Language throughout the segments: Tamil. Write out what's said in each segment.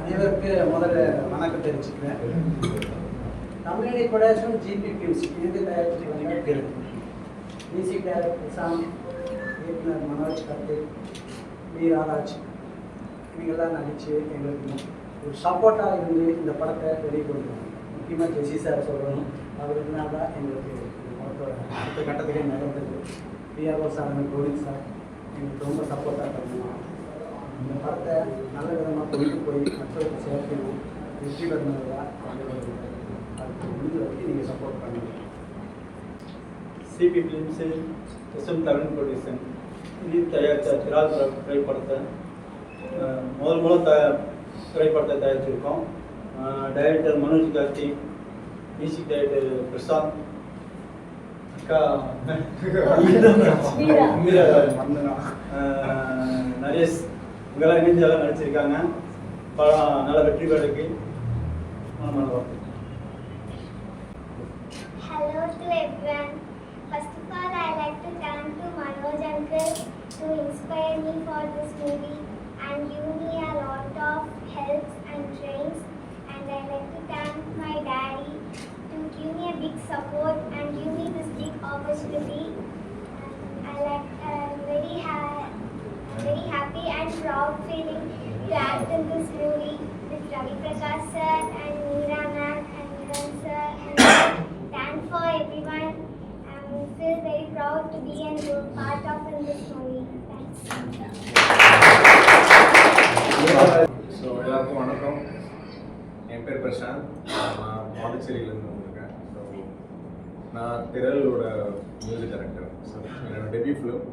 அனைவருக்கு முதல்ல வணக்கம் தெரிவிச்சுக்கிறேன். தமிழனி ப்ரொடக்ஷன் ஜிபி ஃபிலிம்ஸ் இணைந்து தயாரித்து வந்த திரு மியூசிக் டைரக்டர் பிரசாந்த், இயக்குனர் மனோஜ் கார்த்திக், வி ராஜ் இவங்கெல்லாம் நடித்து எங்களுக்கு ஒரு சப்போர்ட்டாக இருந்து இந்த படத்தை வெளிக்கொடுக்கணும். முக்கியமாக ஜெசி சார் சொல்லணும், அவர் இருந்தால் தான் எங்களுக்கு இந்த படத்தோட அடுத்த கட்டத்திலே நடந்தது. பிஆர்ஓ சார், கோவிந்த் சார் எங்களுக்கு ரொம்ப சப்போர்ட்டாக பண்ணணும். இந்த படத்தை நல்ல விதமாக கொண்டு போய் மற்றவருக்கு சேர்க்கணும், வெற்றி பெறணுதான் அதுக்கு முடிஞ்ச வரைக்கும் நீங்கள் சப்போர்ட் பண்ணுங்கள். CB films SM Tarun production இது தயாரித்த திராஜ் திரைப்படத்தை முதல் திரைப்படத்தை தயாரிச்சிருக்கோம். Director Manoj Karthik, music director Prashanth, அக்கா நரேஷ் இவங்கெல்லாம் இணைஞ்செல்லாம் நடிச்சிருக்காங்க. படம் நல்ல வெற்றி பெறக்கு Hello to everyone. First of all, I like to thank to Manoj uncle to inspire me for this movie and give me a lot of helps and trains. And I like to thank my daddy to give me a big support and give me this big opportunity. I'm very happy and proud feeling to act in this movie with Ravi Prakash sir and Meera ma'am and Niran sir. And thanks for everyone. I feel very proud to be a part of in this movie. Thanks. So எல்லாருக்கும் வணக்கம். என் பேர் பிரசாந்த். நான் பாண்டிச்சேரியிலேருந்து வந்திருக்கேன். ஸோ நான் திரளோட மியூசிக் டைரக்டர். ஸோ என்னோட டெபியூ ஃபிலிம்.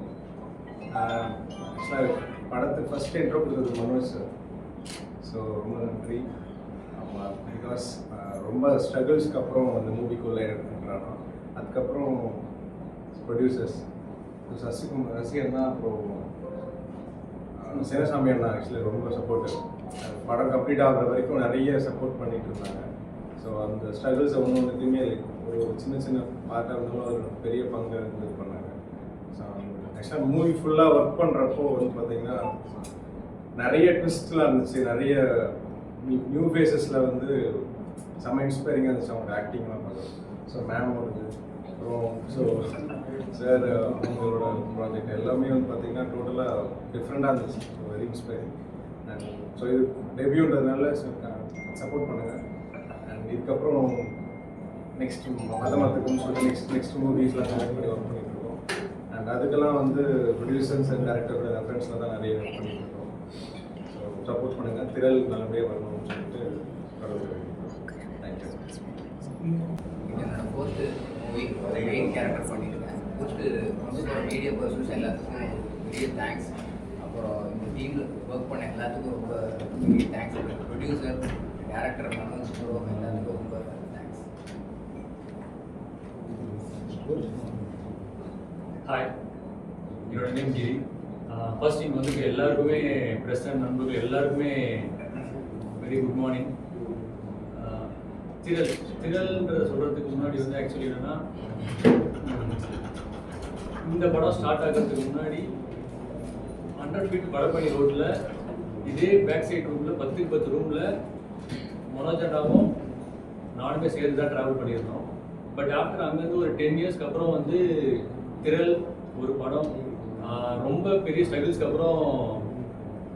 ஆக்சுவலாக படத்துக்கு ஃபஸ்ட்டு இன்ட்ரோ கொடுத்தது மனோஜ் சார். ஸோ ரொம்ப நன்றி. ஆமாம், பிகாஸ் ரொம்ப ஸ்ட்ரகிள்ஸ்க்கு அப்புறம் அந்த மூவிக்குள்ளே பண்ணுறாங்க. அதுக்கப்புறம் ப்ரொடியூசர்ஸ் சசி அண்ணா, அப்புறம் சேனசாமி அண்ணா ஆக்சுவலி ரொம்ப சப்போர்ட்டிவ். படம் கம்ப்ளீட் ஆகிற வரைக்கும் நிறைய சப்போர்ட் பண்ணிகிட்டு இருந்தாங்க. ஸோ அந்த ஸ்ட்ரகிள்ஸை ஒன்றுத்தையுமே ஒரு சின்ன சின்ன பார்ட்டாக இருந்தாலும் ஒரு பெரிய பங்கு இது பண்ணாங்க. ஸோ ஆக்சுவலாக மூவி ஃபுல்லாக ஒர்க் பண்ணுறப்போ வந்து பார்த்திங்கன்னா நிறைய ட்விஸ்ட்லாம் இருந்துச்சு. நிறைய நியூ ஃபேஸஸில் வந்து செம்ம இன்ஸ்பைரிங்காக இருந்துச்சு அவங்க ஆக்டிங்லாம் பார்க்குறோம். ஸோ மேம் வருது, அப்புறம் ஸோ சார் அவங்களோட ப்ராஜெக்ட் எல்லாமே வந்து பார்த்திங்கன்னா டோட்டலாக டிஃப்ரெண்ட்டாக இருந்துச்சு. So very inspiring. And so இது டெபியூன்றதுனால சப்போர்ட் பண்ணுங்கள். அண்ட் இதுக்கப்புறம் நெக்ஸ்ட் மதமத்துக்குன்னு சொல்லி நெக்ஸ்ட் மூவிஸ்லாம் கனெக்ட் பண்ணி ஒர்க் பண்ணிட்டு இருக்கோம். அண்ட் அதுக்கெல்லாம் வந்து ப்ரொடியூசர்ஸ் அண்ட் டேரக்டரோட ரெஃபரன்ஸில் தான் நிறைய ஒர்க் பண்ணிட்டு இருக்கோம். ஸோ சப்போர்ட் பண்ணுங்கள். திரள் நல்லபடியாக வரணும்னு சொல்லிட்டு தேங்க்யூ. என்னோட ஃபோர்த்து மூவி மெயின் கேரக்டர் பண்ணியிருக்கேன். ஃபஸ்ட்டு மீடியா பர்சன்ஸ் எல்லாத்துக்கும் பெரிய தேங்க்ஸ். அப்புறம் இந்த டீமில் ஒர்க் பண்ண எல்லாத்துக்கும் ரொம்ப பெரிய thanks. Producer, director, Manoj bro எல்லாத்துக்கும் ரொம்ப தேங்க்ஸ். ஹாய், என்னோட நேம் கிரி. ஃபர்ஸ்ட் இங்கே வந்து எல்லாருக்குமே பிரசிடன்ட் நண்பர்கள் எல்லாருக்குமே வெரி குட் மார்னிங். திரள்ன்றதை சொல்கிறதுக்கு முன்னாடி வந்து ஆக்சுவலி என்னென்னா, இந்த படம் ஸ்டார்ட் ஆகிறதுக்கு முன்னாடி 100 feet வடபழனி ரோட்டில் இதே பேக் சைட் ரூமில் 10க்கு 10 ரூமில் மனோஜ் அண்ணாவும் நானுமே சேர்ந்து தான் ட்ராவல் பண்ணியிருந்தோம். பட் ஆஃப்டர் அங்கேருந்து ஒரு 10 இயர்ஸ்க்கு அப்புறம் வந்து திரள் ஒரு படம் ரொம்ப பெரிய ஸ்ட்ரகிள்ஸ்க்கு அப்புறம்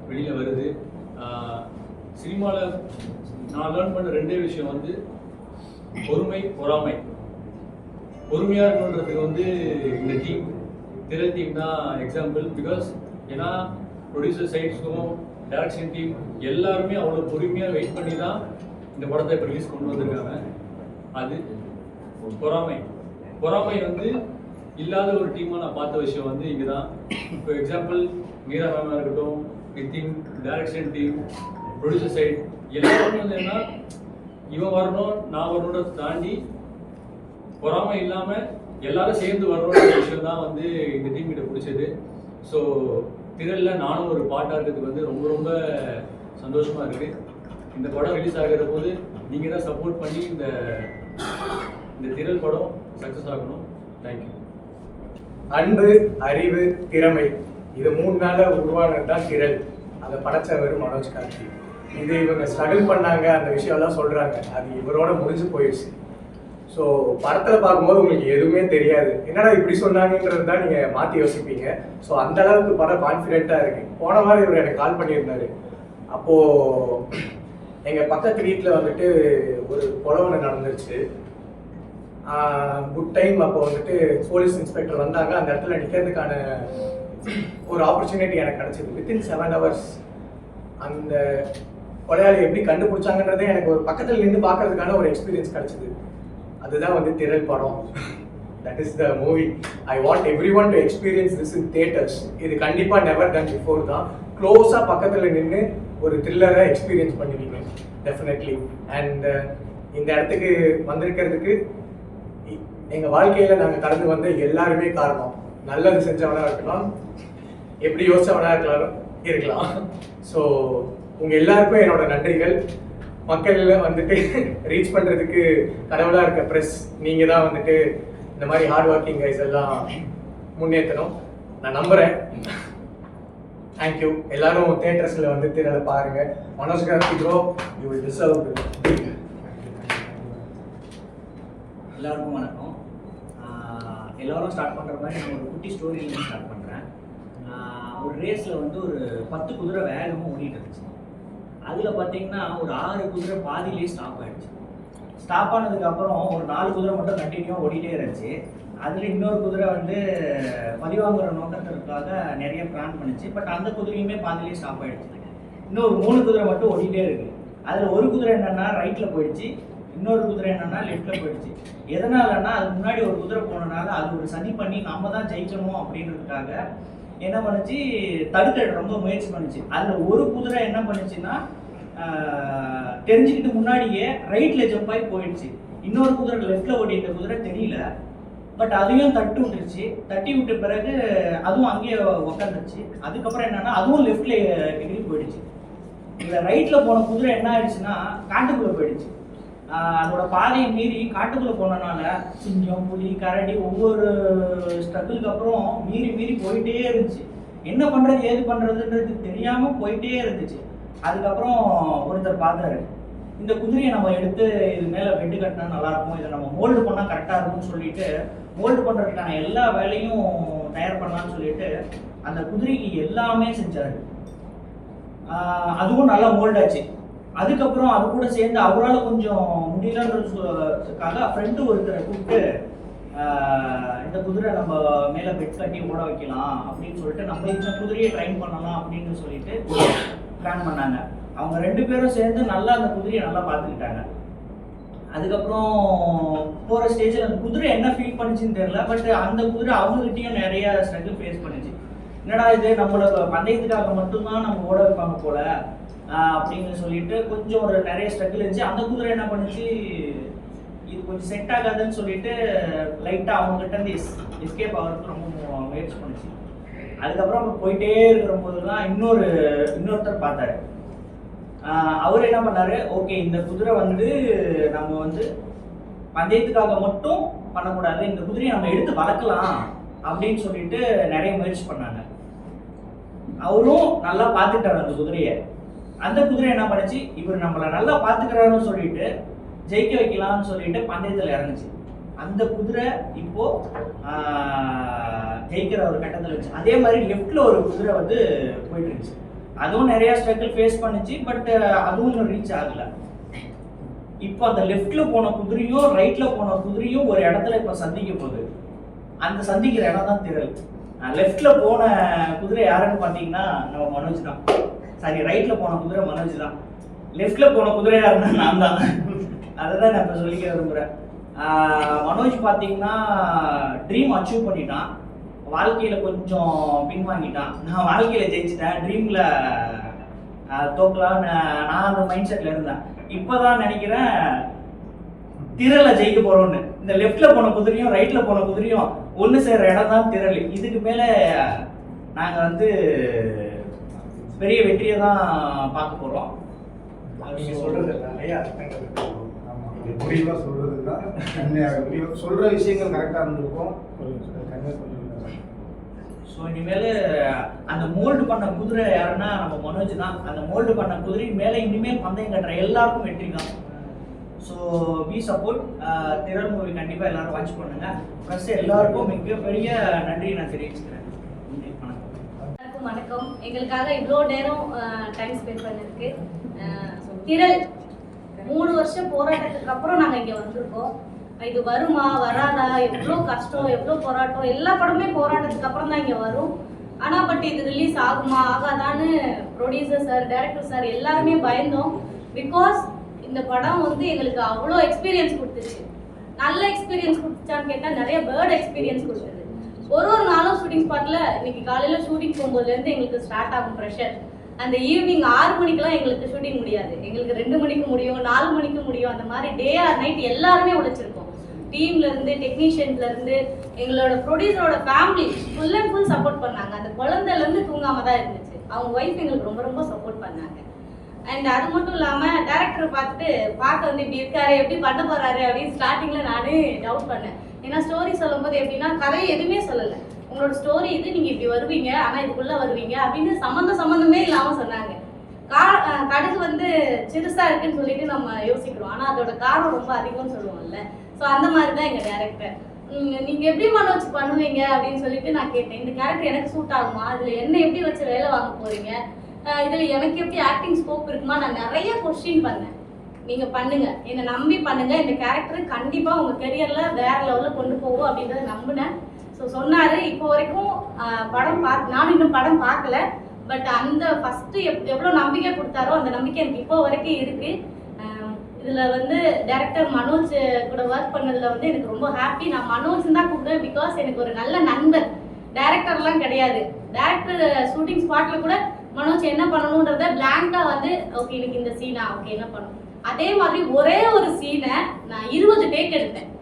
வெளியில் வருது. சினிமாவில் நான் லேர்ன் பண்ண ரெண்டே விஷயம் வந்து பொறுமை, பொறாமை. பொறுமையாக இருக்கணுன்றதுக்கு வந்து இந்த டீம், திரள் டீம் தான் எக்ஸாம்பிள். பிகாஸ் ஏன்னா ப்ரொடியூசர் சைட்ஸும் டைரக்ஷன் டீம் எல்லாருமே அவ்வளோ பொறுமையாக வெயிட் பண்ணி தான் இந்த படத்தை இப்போ ரிலீஸ் கொண்டு வந்திருக்காங்க. அது பொறாமை வந்து இல்லாத ஒரு டீமாக நான் பார்த்த விஷயம் வந்து இங்கே தான். இப்போ எக்ஸாம்பிள் மீரா மேமாக இருக்கட்டும், Nithin, direction team, producer side எல்லாருமே வந்து என்ன, இவன் வரணும் நான் வரணுன்றதை தாண்டி பொறாமை இல்லாமல் எல்லாரும் சேர்ந்து வரணுன்ற விஷயம் தான் வந்து இந்த டீம் கிட்ட பிடிச்சது. ஸோ திரளில் நானும் ஒரு பாட்டாக இருக்கிறதுக்கு வந்து ரொம்ப ரொம்ப சந்தோஷமாக இருக்குது. இந்த படம் ரிலீஸ் ஆகிற போது நீங்கள் தான் சப்போர்ட் பண்ணி இந்த திரள் படம் சக்ஸஸ் ஆகணும். தேங்க்யூ. அன்பு, அறிவு, திறமை இது 3 நாளில் உருவானது தான் திரள். அதை படைச்சவர் மனோஜ் கார்த்திக். இது இவங்க ஸ்ட்ரகிள் பண்ணாங்க அந்த விஷயம்லாம் சொல்கிறாங்க, அது இவரோட முடிஞ்சு போயிடுச்சு. ஸோ படத்தில் பார்க்கும்போது உங்களுக்கு எதுவுமே தெரியாது, என்னடா இப்படி சொன்னாங்கன்றது தான் நீங்கள் மாற்றி யோசிப்பீங்க. ஸோ அந்த அளவுக்கு படம் கான்ஃபிடென்ட்டாக இருக்குது. போன வாரம் இவர் எனக்கு கால் பண்ணியிருந்தாரு. அப்போது எங்கள் பக்கத்து வீட்டில் வந்துட்டு ஒரு கொலை நடந்துருச்சு. குட் டைம் அப்போ வந்துட்டு போலீஸ் இன்ஸ்பெக்டர் வந்தாங்க. அந்த இடத்துல நிற்கிறதுக்கான ஒரு ஆப்பர்ச்சுனிட்டி எனக்கு கிடச்சிது. வித்தின் 7 hours அந்த கொலையாளி எப்படி கண்டுபிடிச்சாங்கன்றதே எனக்கு ஒரு பக்கத்தில் நின்று பார்க்கறதுக்கான ஒரு எக்ஸ்பீரியன்ஸ் கிடச்சிது. அதுதான் வந்து திரள் படம். That is the movie. I want every one to experience this in theatres. இது கண்டிப்பாக நெவர் டன் பிஃபோர் தான். க்ளோஸாக பக்கத்தில் நின்று ஒரு த்ரில்லரை எக்ஸ்பீரியன்ஸ் பண்ணுவீங்க டெஃபினெட்லி. அண்ட் இந்த இடத்துக்கு வந்திருக்கிறதுக்கு எங்கள் வாழ்க்கையில் நாங்கள் கடந்து வந்த எல்லாருமே காரணம். நல்லது செஞ்சவனாக இருக்கலாம், எப்படி யோசிச்சவனாக இருக்கலாம். ஸோ உங்கள் எல்லாருக்கும் என்னோட நன்றிகள். மக்கள் வந்துட்டு ரீச் பண்ணுறதுக்கு கடவுளாக இருக்க ப்ரெஸ் நீங்கள் தான் வந்துட்டு இந்த மாதிரி ஹார்ட் ஒர்க்கிங் கைஸ் எல்லாம் முன்னேற்றணும் நான் நம்புகிறேன். தேங்க்யூ. எல்லாரும் தியேட்டர்ஸில் வந்து திரையில பாருங்கள். Manoj Karthi bro, you will deserve. எல்லாருக்கும் வணக்கம். எல்லோரும் ஸ்டார்ட் பண்ணுற மாதிரி நான் ஒரு குட்டி ஸ்டோரியிலேருந்து ஸ்டார்ட் பண்ணுறேன். ஒரு ரேஸில் வந்து ஒரு 10 குதிரை வேகமாக ஓடிட்டு இருந்துச்சு. அதில் பார்த்தீங்கன்னா ஒரு 6 குதிரை பாதியிலே ஸ்டாப் ஆகிடுச்சு. ஸ்டாப் ஆனதுக்கப்புறம் ஒரு 4 குதிரை மட்டும் கண்டினியூவாக ஓடிட்டே இருந்துச்சு. அதில் இன்னொரு குதிரை வந்து பதிவாங்குற நோக்கத்திற்காக நிறைய பிளான் பண்ணிச்சு. பட் அந்த குதிரையுமே பாதியிலே ஸ்டாப் ஆகிடுச்சு. இன்னொரு 3 குதிரை மட்டும் ஓடிட்டே இருக்குது. அதில் ஒரு குதிரை என்னென்னா ரைட்டில் போயிடுச்சு, இன்னொரு குதிரை என்னன்னா லெஃப்ட்டில் போயிடுச்சு. எதனாலன்னா அது முன்னாடி ஒரு குதிரை போனனால அது ஒரு சதி பண்ணி நம்ம தான் ஜெயிக்கணும் அப்படின்றதுக்காக என்ன பண்ணுச்சு, தடுக்க ரொம்ப முயற்சி பண்ணுச்சு. அதில் ஒரு குதிரை என்ன பண்ணுச்சுன்னா தெரிஞ்சுக்கிட்டு முன்னாடியே ரைட்டில் ஜம்ப் ஆகி போயிடுச்சு. இன்னொரு குதிரை லெஃப்டில் ஓடிட்ட குதிரை தெரியல, பட் அதையும் தட்டி விட்டுருச்சு. தட்டி விட்ட பிறகு அதுவும் அங்கேயே உக்காந்துருச்சு. அதுக்கப்புறம் என்னன்னா அதுவும் லெஃப்டில் எகிரி போயிடுச்சு. இதில் ரைட்டில் போன குதிரை என்ன ஆயிடுச்சுன்னா காட்டுக்குள்ளே போயிடுச்சு. அதோட பாதையை மீறி காட்டுக்குள்ளே போனனால சிங்கம், புலி, கரடி ஒவ்வொரு ஸ்ட்ரகிளுக்கு அப்புறம் மீறி போயிட்டே இருந்துச்சு. என்ன பண்ணுறது ஏது பண்ணுறதுன்றது தெரியாமல் போயிட்டே இருந்துச்சு. அதுக்கப்புறம் ஒருத்தர் பார்த்தாரு, இந்த குதிரையை நம்ம எடுத்து இது மேலே பெட்டு கட்டினா நல்லாயிருக்கும், இதை நம்ம மோல்டு பண்ணால் கரெக்டாக இருக்கும்னு சொல்லிட்டு மோல்டு பண்ணுறதுக்கான எல்லா வேலையும் தயார் பண்ணலான்னு சொல்லிட்டு அந்த குதிரைக்கு எல்லாமே செஞ்சார். அதுவும் நல்லா மோல்டாச்சு. அதுக்கப்புறம் அது கூட சேர்ந்து அவரால் கொஞ்சம் முடியலன்றதுக்காக ஃப்ரெண்டு ஒருத்தரை கூப்பிட்டு இந்த குதிரை நம்ம மேலே பெட் கட்டி ஓட வைக்கலாம் அப்படின்னு சொல்லிட்டு நம்ம இந்த குதிரையை ட்ரைன் பண்ணலாம் அப்படின்னு சொல்லிட்டு பிளான் பண்ணாங்க. அவங்க 2 பேரும் சேர்ந்து நல்லா அந்த குதிரையை நல்லா பார்த்துக்கிட்டாங்க. அதுக்கப்புறம் போகிற ஸ்டேஜில் அந்த குதிரை என்ன ஃபீல் பண்ணிச்சுன்னு தெரியல, பட் அந்த குதிரை அவங்ககிட்டையும் நிறைய ஸ்ட்ரகிள் ஃபேஸ் பண்ணிச்சு. என்னடா இது நம்மளை பந்தயத்துக்காக மட்டும்தான் நம்ம ஓட வைப்பாங்க போல அப்படின்னு சொல்லிட்டு கொஞ்சம் ஒரு நிறைய ஸ்ட்ரகிள் இருந்துச்சு. அந்த குதிரை என்ன பண்ணுச்சு, இது கொஞ்சம் செட் ஆகாதுன்னு சொல்லிட்டு லைட்டாக அவங்ககிட்ட இருந்து எஸ்கேப் ஆகிறதுக்கு ரொம்ப முயற்சி பண்ணுச்சு. அதுக்கப்புறம் போயிட்டே இருக்கிற போது தான் இன்னொருத்தர் பார்த்தாரு. அவர் என்ன பண்ணாரு, ஓகே இந்த குதிரை வந்து நம்ம வந்து பந்தயத்துக்காக மட்டும் பண்ணக்கூடாது, இந்த குதிரையை நம்ம எடுத்து வளர்க்கலாம் அப்படின்னு சொல்லிட்டு நிறைய முயற்சி பண்ணாங்க. அவரும் நல்லா பார்த்துட்டாரு அந்த குதிரையை. அந்த குதிரை என்ன பண்ணுச்சு, இவர் நம்மளை நல்லா பார்த்துக்கிறாருன்னு சொல்லிட்டு ஜெயிக்க வைக்கலாம்னு சொல்லிட்டு பந்தயத்தில் இறங்குச்சு. அந்த குதிரை இப்போ ஜெயிக்கிற ஒரு கட்டத்தில் இருந்துச்சு. அதே மாதிரி லெஃப்ட்ல ஒரு குதிரை வந்து போயிட்டு இருந்துச்சு. அதுவும் நிறைய ஸ்ட்ரகிள் ஃபேஸ் பண்ணுச்சு, பட் அதுவும் இன்னும் ரீச் ஆகல. இப்போ அந்த லெஃப்ட்ல போன குதிரையும் ரைட்ல போன குதிரையும் ஒரு இடத்துல இப்போ சந்திக்க போகுது. அந்த சந்திக்கிற இடம் தான் திரள். லெஃப்ட்ல போன குதிரை யாருன்னு பார்த்தீங்கன்னா நம்ம மனோஜ் தான். சாரி, ரைட்ல போன குதிரை மனோஜ் தான். லெஃப்ட்ல போன குதிரை யாருன்னா நான் தான். அதை தான் நான் இப்போ சொல்லிக்க விரும்புகிறேன். மனோஜ் பார்த்தீங்கன்னா ட்ரீம் அச்சீவ் பண்ணிட்டான், வாழ்க்கையில் கொஞ்சம் பின்வாங்கிட்டான். நான் வாழ்க்கையில் ஜெயிச்சிட்டேன், ட்ரீமில் தோக்கலான்னு நான் அந்த மைண்ட் செட்டில் இருந்தேன். இப்போ தான் நினைக்கிறேன் திரளை ஜெயிக்க போகிறோன்னு. இந்த லெஃப்டில் போன குதிரையும் ரைட்டில் போன குதிரையும் ஒன்று சேர்கிற இடம் தான் திரள். இதுக்கு மேலே நாங்கள் வந்து பெரிய வெற்றியை தான் பார்க்க போகிறோம். நீங்கள் சொல்கிறது நிறைய அர்த்தங்கள் இருக்கு. முடிவாக சொல்கிறது தான் சொல்கிற விஷயங்கள் கரெக்டாக இருந்திருக்கும். ஸோ இனிமேல் அந்த மோல்டு பண்ண குதிரை யாருன்னா நம்ம மனோஜ் தான். அந்த மோல்டு பண்ண குதிரை மேலே இனிமேல் பந்தயம் கட்டுற எல்லாருக்கும் வெற்றி தான். ஸோ வி சப்போர்ட் திரள் மூவி கண்டிப்பாக எல்லாரும் வாட்ச் பண்ணுங்க. ப்ளஸ் எல்லாருக்கும் மிகப்பெரிய நன்றி நான் தெரிவிச்சுக்கிறேன். எல்லாருக்கும் வணக்கம். எங்களுக்காக இவ்வளோ நேரம் டைம் ஸ்பெண்ட் பண்ணிருக்கு. திரள் 3 வருஷம் போராட்டத்துக்கு அப்புறம் நாங்கள் இங்கே வந்திருக்கோம். இது வருமா வராதா, எவ்வளோ கஷ்டம், எவ்வளோ போராட்டம், எல்லா படமே போராட்டத்துக்கு அப்புறம் தான் இங்கே வரும். ஆனால் பட் இது ரிலீஸ் ஆகுமா ஆகாதான்னு ப்ரொடியூசர் சார், டைரக்டர் சார் எல்லாருமே பயந்தோம். பிகாஸ் இந்த படம் வந்து எங்களுக்கு அவ்வளோ எக்ஸ்பீரியன்ஸ் கொடுத்துச்சு. நல்ல எக்ஸ்பீரியன்ஸ் கொடுத்துச்சான்னு கேட்டால் நிறைய பேர்ட் எக்ஸ்பீரியன்ஸ் கொடுத்தது. ஒரு நாளும் ஷூட்டிங் ஸ்பாட்டில் இன்னைக்கு காலையில் ஷூட்டிங் போகும்போதுலேருந்து எங்களுக்கு ஸ்டார்ட் ஆகும் ப்ரெஷர். அந்த ஈவினிங் 6 மணிக்கெலாம் எங்களுக்கு ஷூட்டிங் முடியாது. எங்களுக்கு 2 மணிக்கு முடியும், 4 மணிக்கு முடியும். அந்த மாதிரி டே ஆர் நைட் எல்லாருமே உழைச்சிருக்கோம். டீம்லேருந்து, டெக்னீஷியன்ஸ்லேருந்து, எங்களோட ப்ரொடியூசரோட family full and full support பண்ணாங்க. அந்த குழந்தைலேருந்து தூங்காமல் தான் இருந்துச்சு. அவங்க ஒய்ஃப் எங்களுக்கு ரொம்ப ரொம்ப சப்போர்ட் பண்ணாங்க. அண்ட் அது மட்டும் இல்லாமல் டேரக்டரை பார்க்க வந்து இப்படி இருக்காரு, எப்படி பண்ண போகிறாரு அப்படின்னு ஸ்டார்டிங்கில் நானே டவுட் பண்ணேன். ஏன்னா ஸ்டோரி சொல்லும்போது எப்படின்னா கதையை எதுவுமே சொல்லலை. உங்களோட ஸ்டோரி இது, நீங்கள் இப்படி வருவீங்க, ஆனால் இதுக்குள்ளே வருவீங்க அப்படின்னு சம்மந்தமே இல்லாமல் சொன்னாங்க. கடுகு வந்து சிறுசாக இருக்குன்னு சொல்லிட்டு நம்ம யோசிக்கிறோம், ஆனால் அதோட காரம் ரொம்ப அதிகம்னு சொல்லுவோம்ல. ஸோ அந்த மாதிரி தான் எங்கள் டேரக்டர். நீங்கள் எப்படி மனோஜ் பண்ணுவீங்க அப்படின்னு சொல்லிட்டு நான் கேட்டேன். இந்த கேரக்டர் எனக்கு சூட் ஆகுமா, இதில் என்ன எப்படி வச்சு வேலை வாங்க போகிறீங்க, இதில் எனக்கு எப்படி ஆக்டிங் ஸ்கோப் இருக்குமா, நான் நிறைய கொஸ்டின் பண்ணேன். நீங்கள் பண்ணுங்க, என்னை நம்பி பண்ணுங்க, இந்த கேரக்டர் கண்டிப்பாக உங்கள் கெரியரில் வேற லெவலில் கொண்டு போகும் அப்படின்றத நம்பினேன். ஸோ சொன்னார். இப்போ வரைக்கும் படம் நானும் இன்னும் படம் பார்க்கல. பட் அந்த ஃபஸ்ட்டு எவ்வளோ நம்பிக்கை கொடுத்தாரோ அந்த நம்பிக்கை எனக்கு இப்போ வரைக்கும் இருக்குது. இதில் வந்து டைரக்டர் மனோஜ் கூட ஒர்க் பண்ணதில் வந்து எனக்கு ரொம்ப ஹாப்பி. நான் மனோஜ் தான் கூப்பிடுவேன். பிகாஸ் எனக்கு ஒரு நல்ல நண்பர். டைரக்டர்லாம் கிடையாது. டைரக்டர் ஷூட்டிங் ஸ்பாட்டில் கூட மனோஜ் என்ன பண்ணணுன்றத பிளாங்காக வந்து ஓகே எனக்கு இந்த சீனா ஓகே என்ன பண்ணணும். அதே மாதிரி ஒரே ஒரு சீனை நான் 20 டேக் எடுத்தேன்.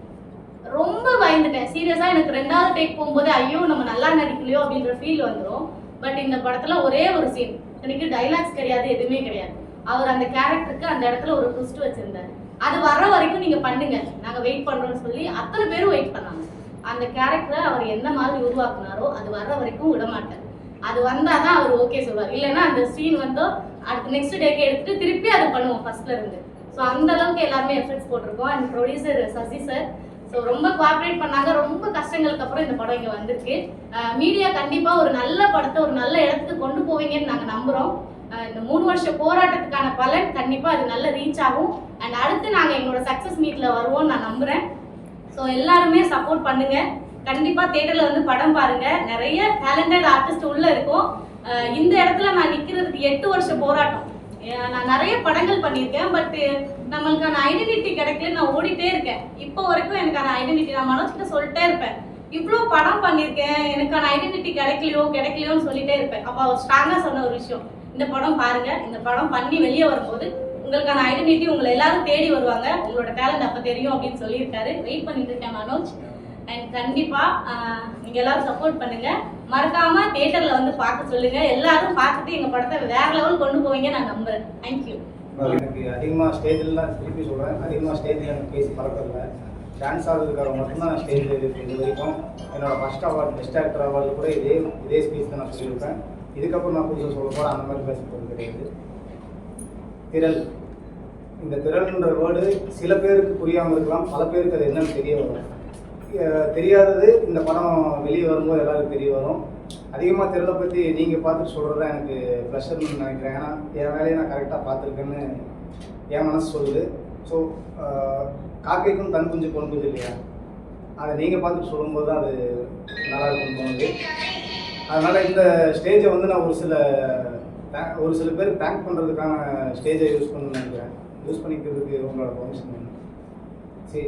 ரொம்ப பயந்துட்டேன் சீரியஸாக. எனக்கு 2வது டேக் போகும்போது ஐயோ நம்ம நல்லா நடிக்கலையோ அப்படின்ற ஃபீல் வந்துடும். பட் இந்த படத்தில் ஒரே ஒரு சீன், எனக்கு டைலாக்ஸ் கிடையாது, எதுவுமே கிடையாது. அவர் அந்த கேரக்டருக்கு அந்த இடத்துல ஒரு ட்விஸ்ட் வச்சிருந்தார். அது வர்ற வரைக்கும் நீங்கள் பண்ணுங்க, நாங்கள் வெயிட் பண்ணுறோம்னு சொல்லி அத்தனை பேரும் வெயிட் பண்ணாங்க. அந்த கேரக்டரை அவர் என்ன மாதிரி உருவாக்குனாரோ அது வர்ற வரைக்கும் விடமாட்டார். அது வந்தால் தான் அவர் ஓகே சொல்வார். இல்லைன்னா அந்த சீன் வந்து அடுத்த நெக்ஸ்ட் டேக்கு எடுத்துட்டு திருப்பி அதை பண்ணுவோம் ஃபர்ஸ்ட்ல இருந்து. ஸோ அந்த அளவுக்கு எல்லாருமே எஃபர்ட்ஸ் போட்டிருக்கோம். And producer Sasi sir so ரொம்ப கோஆப்ரேட் பண்ணாங்க. ரொம்ப கஷ்டங்களுக்கு அப்புறம் இந்த படம் இங்கே வந்திருக்கு. மீடியா கண்டிப்பாக ஒரு நல்ல படத்தை ஒரு நல்ல இடத்துக்கு கொண்டு போவீங்கன்னு நாங்கள் நம்புகிறோம். இந்த 3 வருஷ போராட்டத்துக்கான பலன் கண்டிப்பாக அது நல்ல ரீச் ஆகும். அண்ட் அடுத்து நாங்கள் எங்களோட சக்ஸஸ் மீட்டில் வருவோம்னு நான் நம்புகிறேன். ஸோ எல்லாருமே சப்போர்ட் பண்ணுங்க. கண்டிப்பாக தேட்டரில் வந்து படம் பாருங்க. நிறைய டேலண்டட் ஆர்டிஸ்ட் உள்ள இருக்கும். இந்த இடத்துல நான் நிற்கிறதுக்கு 8 வருஷ போராட்டம். நான் நிறைய படங்கள் பண்ணியிருக்கேன். பட் நம்மளுக்கான ஐடென்டிட்டி கிடைக்கல. நான் ஓடிட்டே இருக்கேன். இப்போ வரைக்கும் எனக்கான ஐடென்டிட்டி நான் மனசுக்கிட்ட சொல்லிட்டே இருப்பேன். இவ்வளோ படம் பண்ணியிருக்கேன், எனக்கான ஐடென்டிட்டி கிடைக்கலையோன்னு சொல்லிட்டே இருப்பேன். அப்போ அவர் ஸ்ட்ராங்காக சொன்ன ஒரு விஷயம், இந்த படம் பாருங்க, இந்த படம் பண்ணி வெளியே வரும்போது உங்களுக்கான ஐடென்டிட்டி உங்களை எல்லாரும் தேடி வருவாங்க, உங்களோட டேலண்ட் அப்போ தெரியும் அப்படின்னு சொல்லியிருக்காரு. வெயிட் பண்ணிட்டு இருக்கேன் மனோஜ். அண்ட் கண்டிப்பாக நீங்கள் எல்லாரும் சப்போர்ட் பண்ணுங்க. மறக்காம தியேட்டரில் வந்து பார்க்க சொல்லுங்க. எல்லாரும் பார்த்துட்டு எங்கள் படத்தை வேற லெவல் கொண்டு போவீங்க நான் நம்புறேன். தேங்க்யூ. எனக்கு அதிகமாக ஸ்டேஜில்லாம் திருப்பி சொல்கிறேன், அதிகமாக ஸ்டேஜில் எனக்கு பேசி பழக்கமில்லை. டான்ஸ் ஆடுறதுக்காக மட்டும்தான் நான் ஸ்டேஜில் இது வரைக்கும். என்னோடய first award best actor award கூட இதே ஸ்பீச் தான் நான் சொல்லியிருப்பேன். இதுக்கப்புறம் நான் புதுசாக சொல்ல போகிறேன், அந்த மாதிரி பேச போகிறது கிடையாது. திரள், இந்த திரள்ன்ற வேர்டு சில பேருக்கு புரியாமல் இருக்கலாம், பல பேருக்கு அது என்னன்னு தெரிய வரும். தெரியாதது இந்த படம் வெளியே வரும்போது எல்லாருக்கும் தெரிய வரும். அதிகமாக திரளை பற்றி நீங்கள் பார்த்துட்டு சொல்கிறது தான் எனக்கு ப்ளஷர்னு நினைக்கிறேன். ஏன்னா என் வேலையை நான் கரெக்டாக பார்த்துருக்கேன்னு என் மனசு சொல்லுது. ஸோ காக்கைக்கும் தன் குஞ்சு பொன் குஞ்சு இல்லையா, அதை நீங்கள் பார்த்துட்டு சொல்லும்போது தான் அது நல்லா இருக்கும்னு தோணுது. அதனால் இந்த ஸ்டேஜை வந்து நான் ஒரு சில பேர் தேங்க் பண்ணுறதுக்கான ஸ்டேஜை யூஸ் பண்ணணும்னு நினைக்கிறேன். யூஸ் பண்ணிக்கிறதுக்கு உங்களோட பர்மிஷன் வேணும். சரி,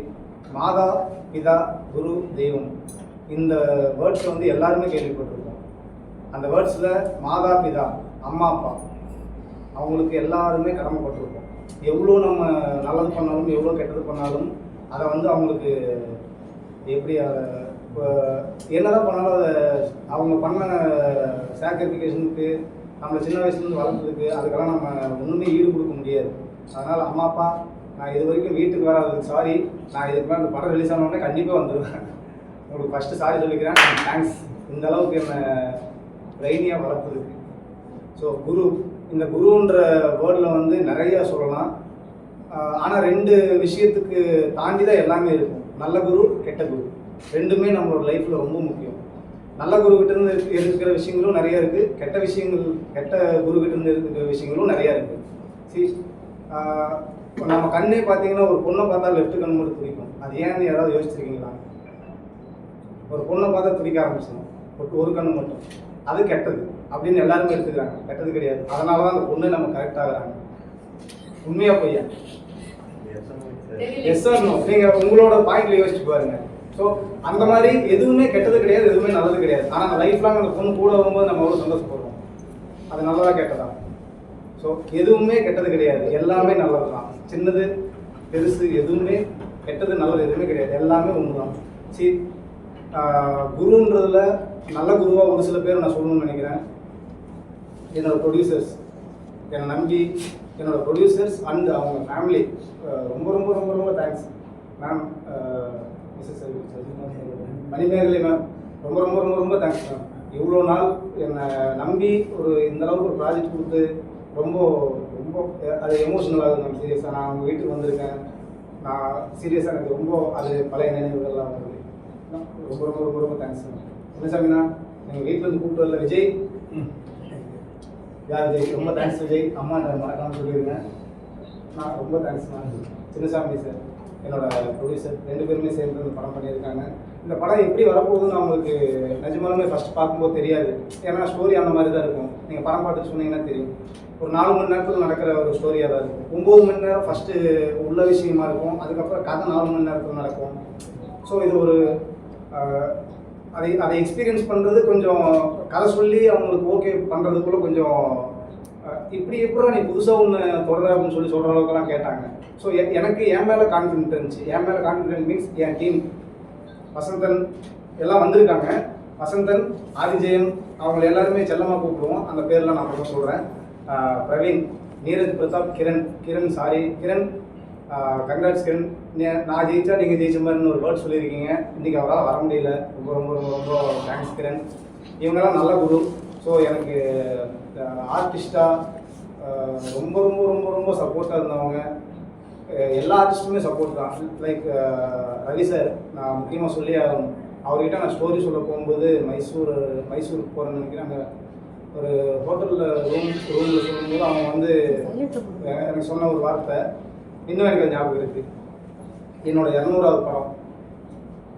மாதா பிதா குரு தெய்வம், இந்த வேர்ட்ஸை வந்து எல்லாருமே கேள்விப்பட்டிருக்கோம். அந்த வேர்ட்ஸில் மாதா பிதா அம்மா அப்பா அவங்களுக்கு எல்லாருமே கடமைப்பட்டிருக்கோம். எவ்வளோ நம்ம நல்லது பண்ணாலும் எவ்வளோ கெட்டது பண்ணாலும் அதை வந்து அவங்களுக்கு எப்படி என்னதான் பண்ணாலும் அதை அவங்க பண்ண சாக்ரிஃபிகேஷனுக்கு நம்மளை சின்ன வயசுலேருந்து வளர்ந்ததுக்கு அதுக்கெல்லாம் நம்ம ஒன்றுமே ஈடு கொடுக்க முடியாது. அதனால் அம்மா அப்பா, நான் இது வரைக்கும் வீட்டுக்கு வராதுக்கு சாரி. நான் இதுக்கு மேலே அந்த படம் ரிலீஸ் ஆனோடனே கண்டிப்பாக வந்துடுவேன். உங்களுக்கு ஃபஸ்ட்டு சாரி சொல்லிக்கிறேன். தேங்க்ஸ். இந்த அளவுக்கு என்னை பிரெயினியாக வளர்த்ததுக்கு. ஸோ இந்த குருன்ற வேர்டில் வந்து நிறையா சொல்லலாம். ஆனால் 2 விஷயத்துக்கு தாண்டி தான் எல்லாமே இருக்கும். நல்ல குரு, கெட்ட குரு, ரெண்டுமே நம்மளோட லைஃப்பில் ரொம்ப முக்கியம். நல்ல குருக்கிட்டேருந்து இருக்கிற விஷயங்களும் நிறையா இருக்குது, கெட்ட குருக்கிட்டேருந்து இருக்கிற விஷயங்களும் நிறையா இருக்குது. நம்ம கண்ணே பார்த்தீங்கன்னா ஒரு பொண்ணை பார்த்தா லெஃப்ட் கண் மட்டும் துடிக்கும். அது ஏன்னு யாராவது யோசிச்சிருக்கீங்களா? ஒரு பொண்ணை பார்த்தா துடிக்க ஆரம்பிச்சிடும், ஒரு கண் மட்டும். அது கெட்டது அப்படின்னு எல்லாருமே எடுத்துக்கிறாங்க. கெட்டது கிடையாது. அதனால தான் அந்த பொண்ணு நம்ம கரெக்ட் ஆகுறாங்க. உண்மையா பொய்யா? Yes sir no. நீங்கள் உங்களோட பாயிண்ட்ல யோசிச்சு பாருங்க. ஸோ அந்த மாதிரி எதுவுமே கெட்டது கிடையாது, எதுவுமே நல்லது கிடையாது. ஆனால் லைஃப் லாங் அந்த பொண்ணு கூட வரும்போது நம்ம எவ்வளோ சந்தோஷப்படுறோம். அது நல்லதா கெட்டதா? ஸோ எதுவுமே கெட்டது கிடையாது, எல்லாமே நல்லது தான். சின்னது பெருசு எதுவுமே கெட்டது நல்லது எதுவுமே கிடையாது, எல்லாமே ஒன்று தான். சரி, குருன்றதுல நல்ல குருவாக ஒரு சில பேர் நான் சொல்லணும்னு நினைக்கிறேன். என்னோடய ப்ரொடியூசர்ஸ், என்னை நம்பி என்னோடய ப்ரொடியூசர்ஸ் அண்ட் அவங்க ஃபேமிலி, ரொம்ப ரொம்ப ரொம்ப ரொம்ப thanks ma'am. Mrs Manimegalai ma'am, ரொம்ப ரொம்ப ரொம்ப ரொம்ப தேங்க்ஸ் மேம். இவ்வளோ நாள் என்னை நம்பி இந்த அளவுக்கு ஒரு ப்ராஜெக்ட் கொடுத்து ரொம்ப ரொம்ப அது எமோஷனல் ஆகுது மேம். சீரியஸாக நான் அவங்க வீட்டுக்கு வந்திருக்கேன். நான் சீரியஸாக எனக்கு ரொம்ப அது பழைய நினைவுகள்லாம் வருது. ரொம்ப ரொம்ப ரொம்ப ரொம்ப தேங்க்ஸ் மேம். சின்னசாமிண்ணா, எங்கள் வீட்டில் இருந்து கூப்பிட்டு வரல. விஜய், யார் விஜய்? ரொம்ப தேங்க்ஸ் விஜய். அம்மா மறக்காமல் சொல்லியிருந்தேன். நான் ரொம்ப தேங்க்ஸ் மேம். சின்னசாமி சார், என்னோட ப்ரொடியூசர், 2 பேருமே சேர்ந்து இந்த படம் பண்ணியிருக்காங்க. இந்த படம் எப்படி வரப்போகுதுன்னு அவங்களுக்கு நிஜமாலுமே ஃபஸ்ட் பார்க்கும்போது தெரியாது. ஏன்னா ஸ்டோரி அந்த மாதிரி தான் இருக்கும். நீங்கள் படம் பார்த்துட்டு சொன்னீங்கன்னா தெரியும். ஒரு 4 மணி நேரத்தில் நடக்கிற ஒரு ஸ்டோரியாக தான் இருக்கும். 9 மணி நேரம் ஃபஸ்ட்டு உள்ள விஷயமா இருக்கும். அதுக்கப்புறம் கதை 4 மணி நேரத்தில் நடக்கும். ஸோ இது ஒரு அதை எக்ஸ்பீரியன்ஸ் பண்ணுறது கொஞ்சம் கதை சொல்லி அவங்களுக்கு ஓகே பண்ணுறதுக்குள்ள கொஞ்சம் இப்படி எப்போ நீ புதுசாக ஒன்று தொடர அப்படின்னு சொல்லி சொல்கிற அளவுக்குலாம் கேட்டாங்க. ஸோ எனக்கு என் மேலே கான்ஃபிடென்ட் இருந்துச்சு. என் மேலே கான்ஃபிடென்ட் மீன்ஸ் என் டீம் வசந்தன் எல்லாம் வந்திருக்காங்க. வசந்தன், ஆதிஜெயன், அவங்க எல்லாருமே செல்லமாக கூப்பிடுவோம். அந்த பேர்லாம் நான் மட்டும் சொல்கிறேன். பிரவீன், நீரஜ் பிரதாப், கிரண், கங்க்ராட்ஸ் கிரண். நான் ஜெயிச்சா நீங்கள் ஜெயிச்ச மாதிரின்னு ஒரு வேர்ட் சொல்லியிருக்கீங்க. இன்றைக்கி அவரால் வர முடியல. ரொம்ப ரொம்ப ரொம்ப ரொம்ப தேங்க்ஸ் கிரண். இவங்கெல்லாம் நல்ல குரு. ஸோ எனக்கு ஆர்டிஸ்டாக ரொம்ப ரொம்ப ரொம்ப ரொம்ப சப்போர்ட்டாக இருந்தவங்க. எல்லா ஆர்டிஸ்ட்டுமே சப்போர்ட் தான். லைக் ரவி சார், நான் முக்கியமாக சொல்லி அவர்கிட்ட நான் ஸ்டோரி சொல்ல போகும்போது மைசூருக்கு போகிறேன்னு நினைக்கிறேன். ஒரு ஹோட்டலில் ரூமில் சொல்லும்போது அவங்க வந்து எனக்கு சொன்ன ஒரு வார்த்தை இன்னும் எனக்கு ஞாபகம் இருக்குது. என்னோட 200வது படம்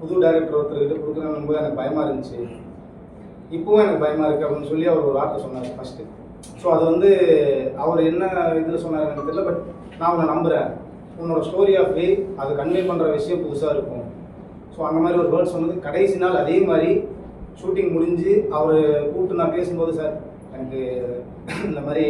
புது டைரக்டர் ஒருத்தர்கிட்ட கொடுக்குறேன்னு போது எனக்கு பயமாக இருந்துச்சு. இப்போவும் எனக்கு பயமாக இருக்குது அப்படின்னு சொல்லி அவர் ஒரு வார்த்தை சொன்னார் ஃபஸ்ட்டு. ஸோ அது வந்து அவர் என்ன இதில் சொன்னார் எனக்கு தெரியல. பட் நான் உன்னை நம்புகிறேன், உன்னோட ஸ்டோரி ஆஃப் வே அது கன்வே பண்ணுற விஷயம் புதுசாக இருக்கும். ஸோ அந்த மாதிரி ஒரு வேர்ட் சொன்னது. கடைசி நாள் அதே மாதிரி ஷூட்டிங் முடிஞ்சு அவர் கூப்பிட்டு நான் பேசும்போது, சார் எனக்கு இந்த மாதிரி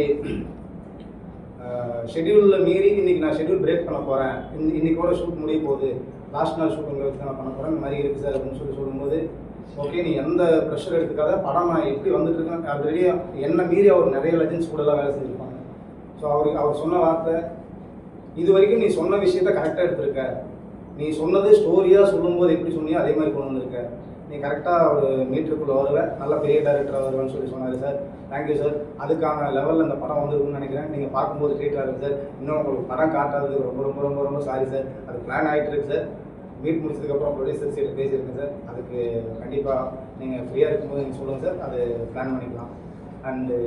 ஷெட்யூலில் மீறி இன்றைக்கி நான் ஷெட்யூல் பிரேக் பண்ண போகிறேன், இன்றைக்கோட ஷூட் முடிய போகுது, லாஸ்ட் நாள் ஷூட்டிங் வச்சு நான் பண்ண போகிறேன், இந்த மாதிரி இருக்குது சார் அப்படின்னு சொல்லும்போது, ஓகே நீ எந்த ப்ரெஷர் எடுத்துக்காத, படம் நான் எப்படி வந்துட்டு இருக்கேன். ஆல்ரெடி என்ன மீறி அவர் நிறைய லெஜன்ஸ் கூடலாம் வேலை செஞ்சுருப்பாங்க. ஸோ அவர் சொன்ன வார்த்தை, இது வரைக்கும் நீ சொன்ன விஷயத்த கரெக்டாக எடுத்திருக்க, நீ சொன்னது ஸ்டோரியாக சொல்லும்போது எப்படி சொன்னியோ அதே மாதிரி கொண்டு வந்திருக்க, நீ கரெக்டாக ஒரு மீட்டருக்குள்ளே வருவேன், நல்ல பெரிய டைரக்டராக வருவேன்னு சொல்லி சொன்னார் சார். Thank you sir. அதுக்கான லெவலில் இந்த படம் வந்துருக்குன்னு நினைக்கிறேன். நீங்கள் பார்க்கும்போது ட்ரீட்டாக இருக்குது சார். இன்னும் உங்களுக்கு படம் காட்டாதது ரொம்ப ரொம்ப ரொம்ப ரொம்ப சாரி சார். அது பிளான் ஆகிட்டு இருக்கு சார். மீட் முடிச்சதுக்கப்புறம் ப்ரொடியூசர் சைடு பேசியிருக்கேன் சார். அதுக்கு கண்டிப்பாக நீங்கள் ஃப்ரீயாக இருக்கும்போது நீங்கள் சொல்லுங்கள் சார், அது பிளான் பண்ணிக்கலாம். அண்டு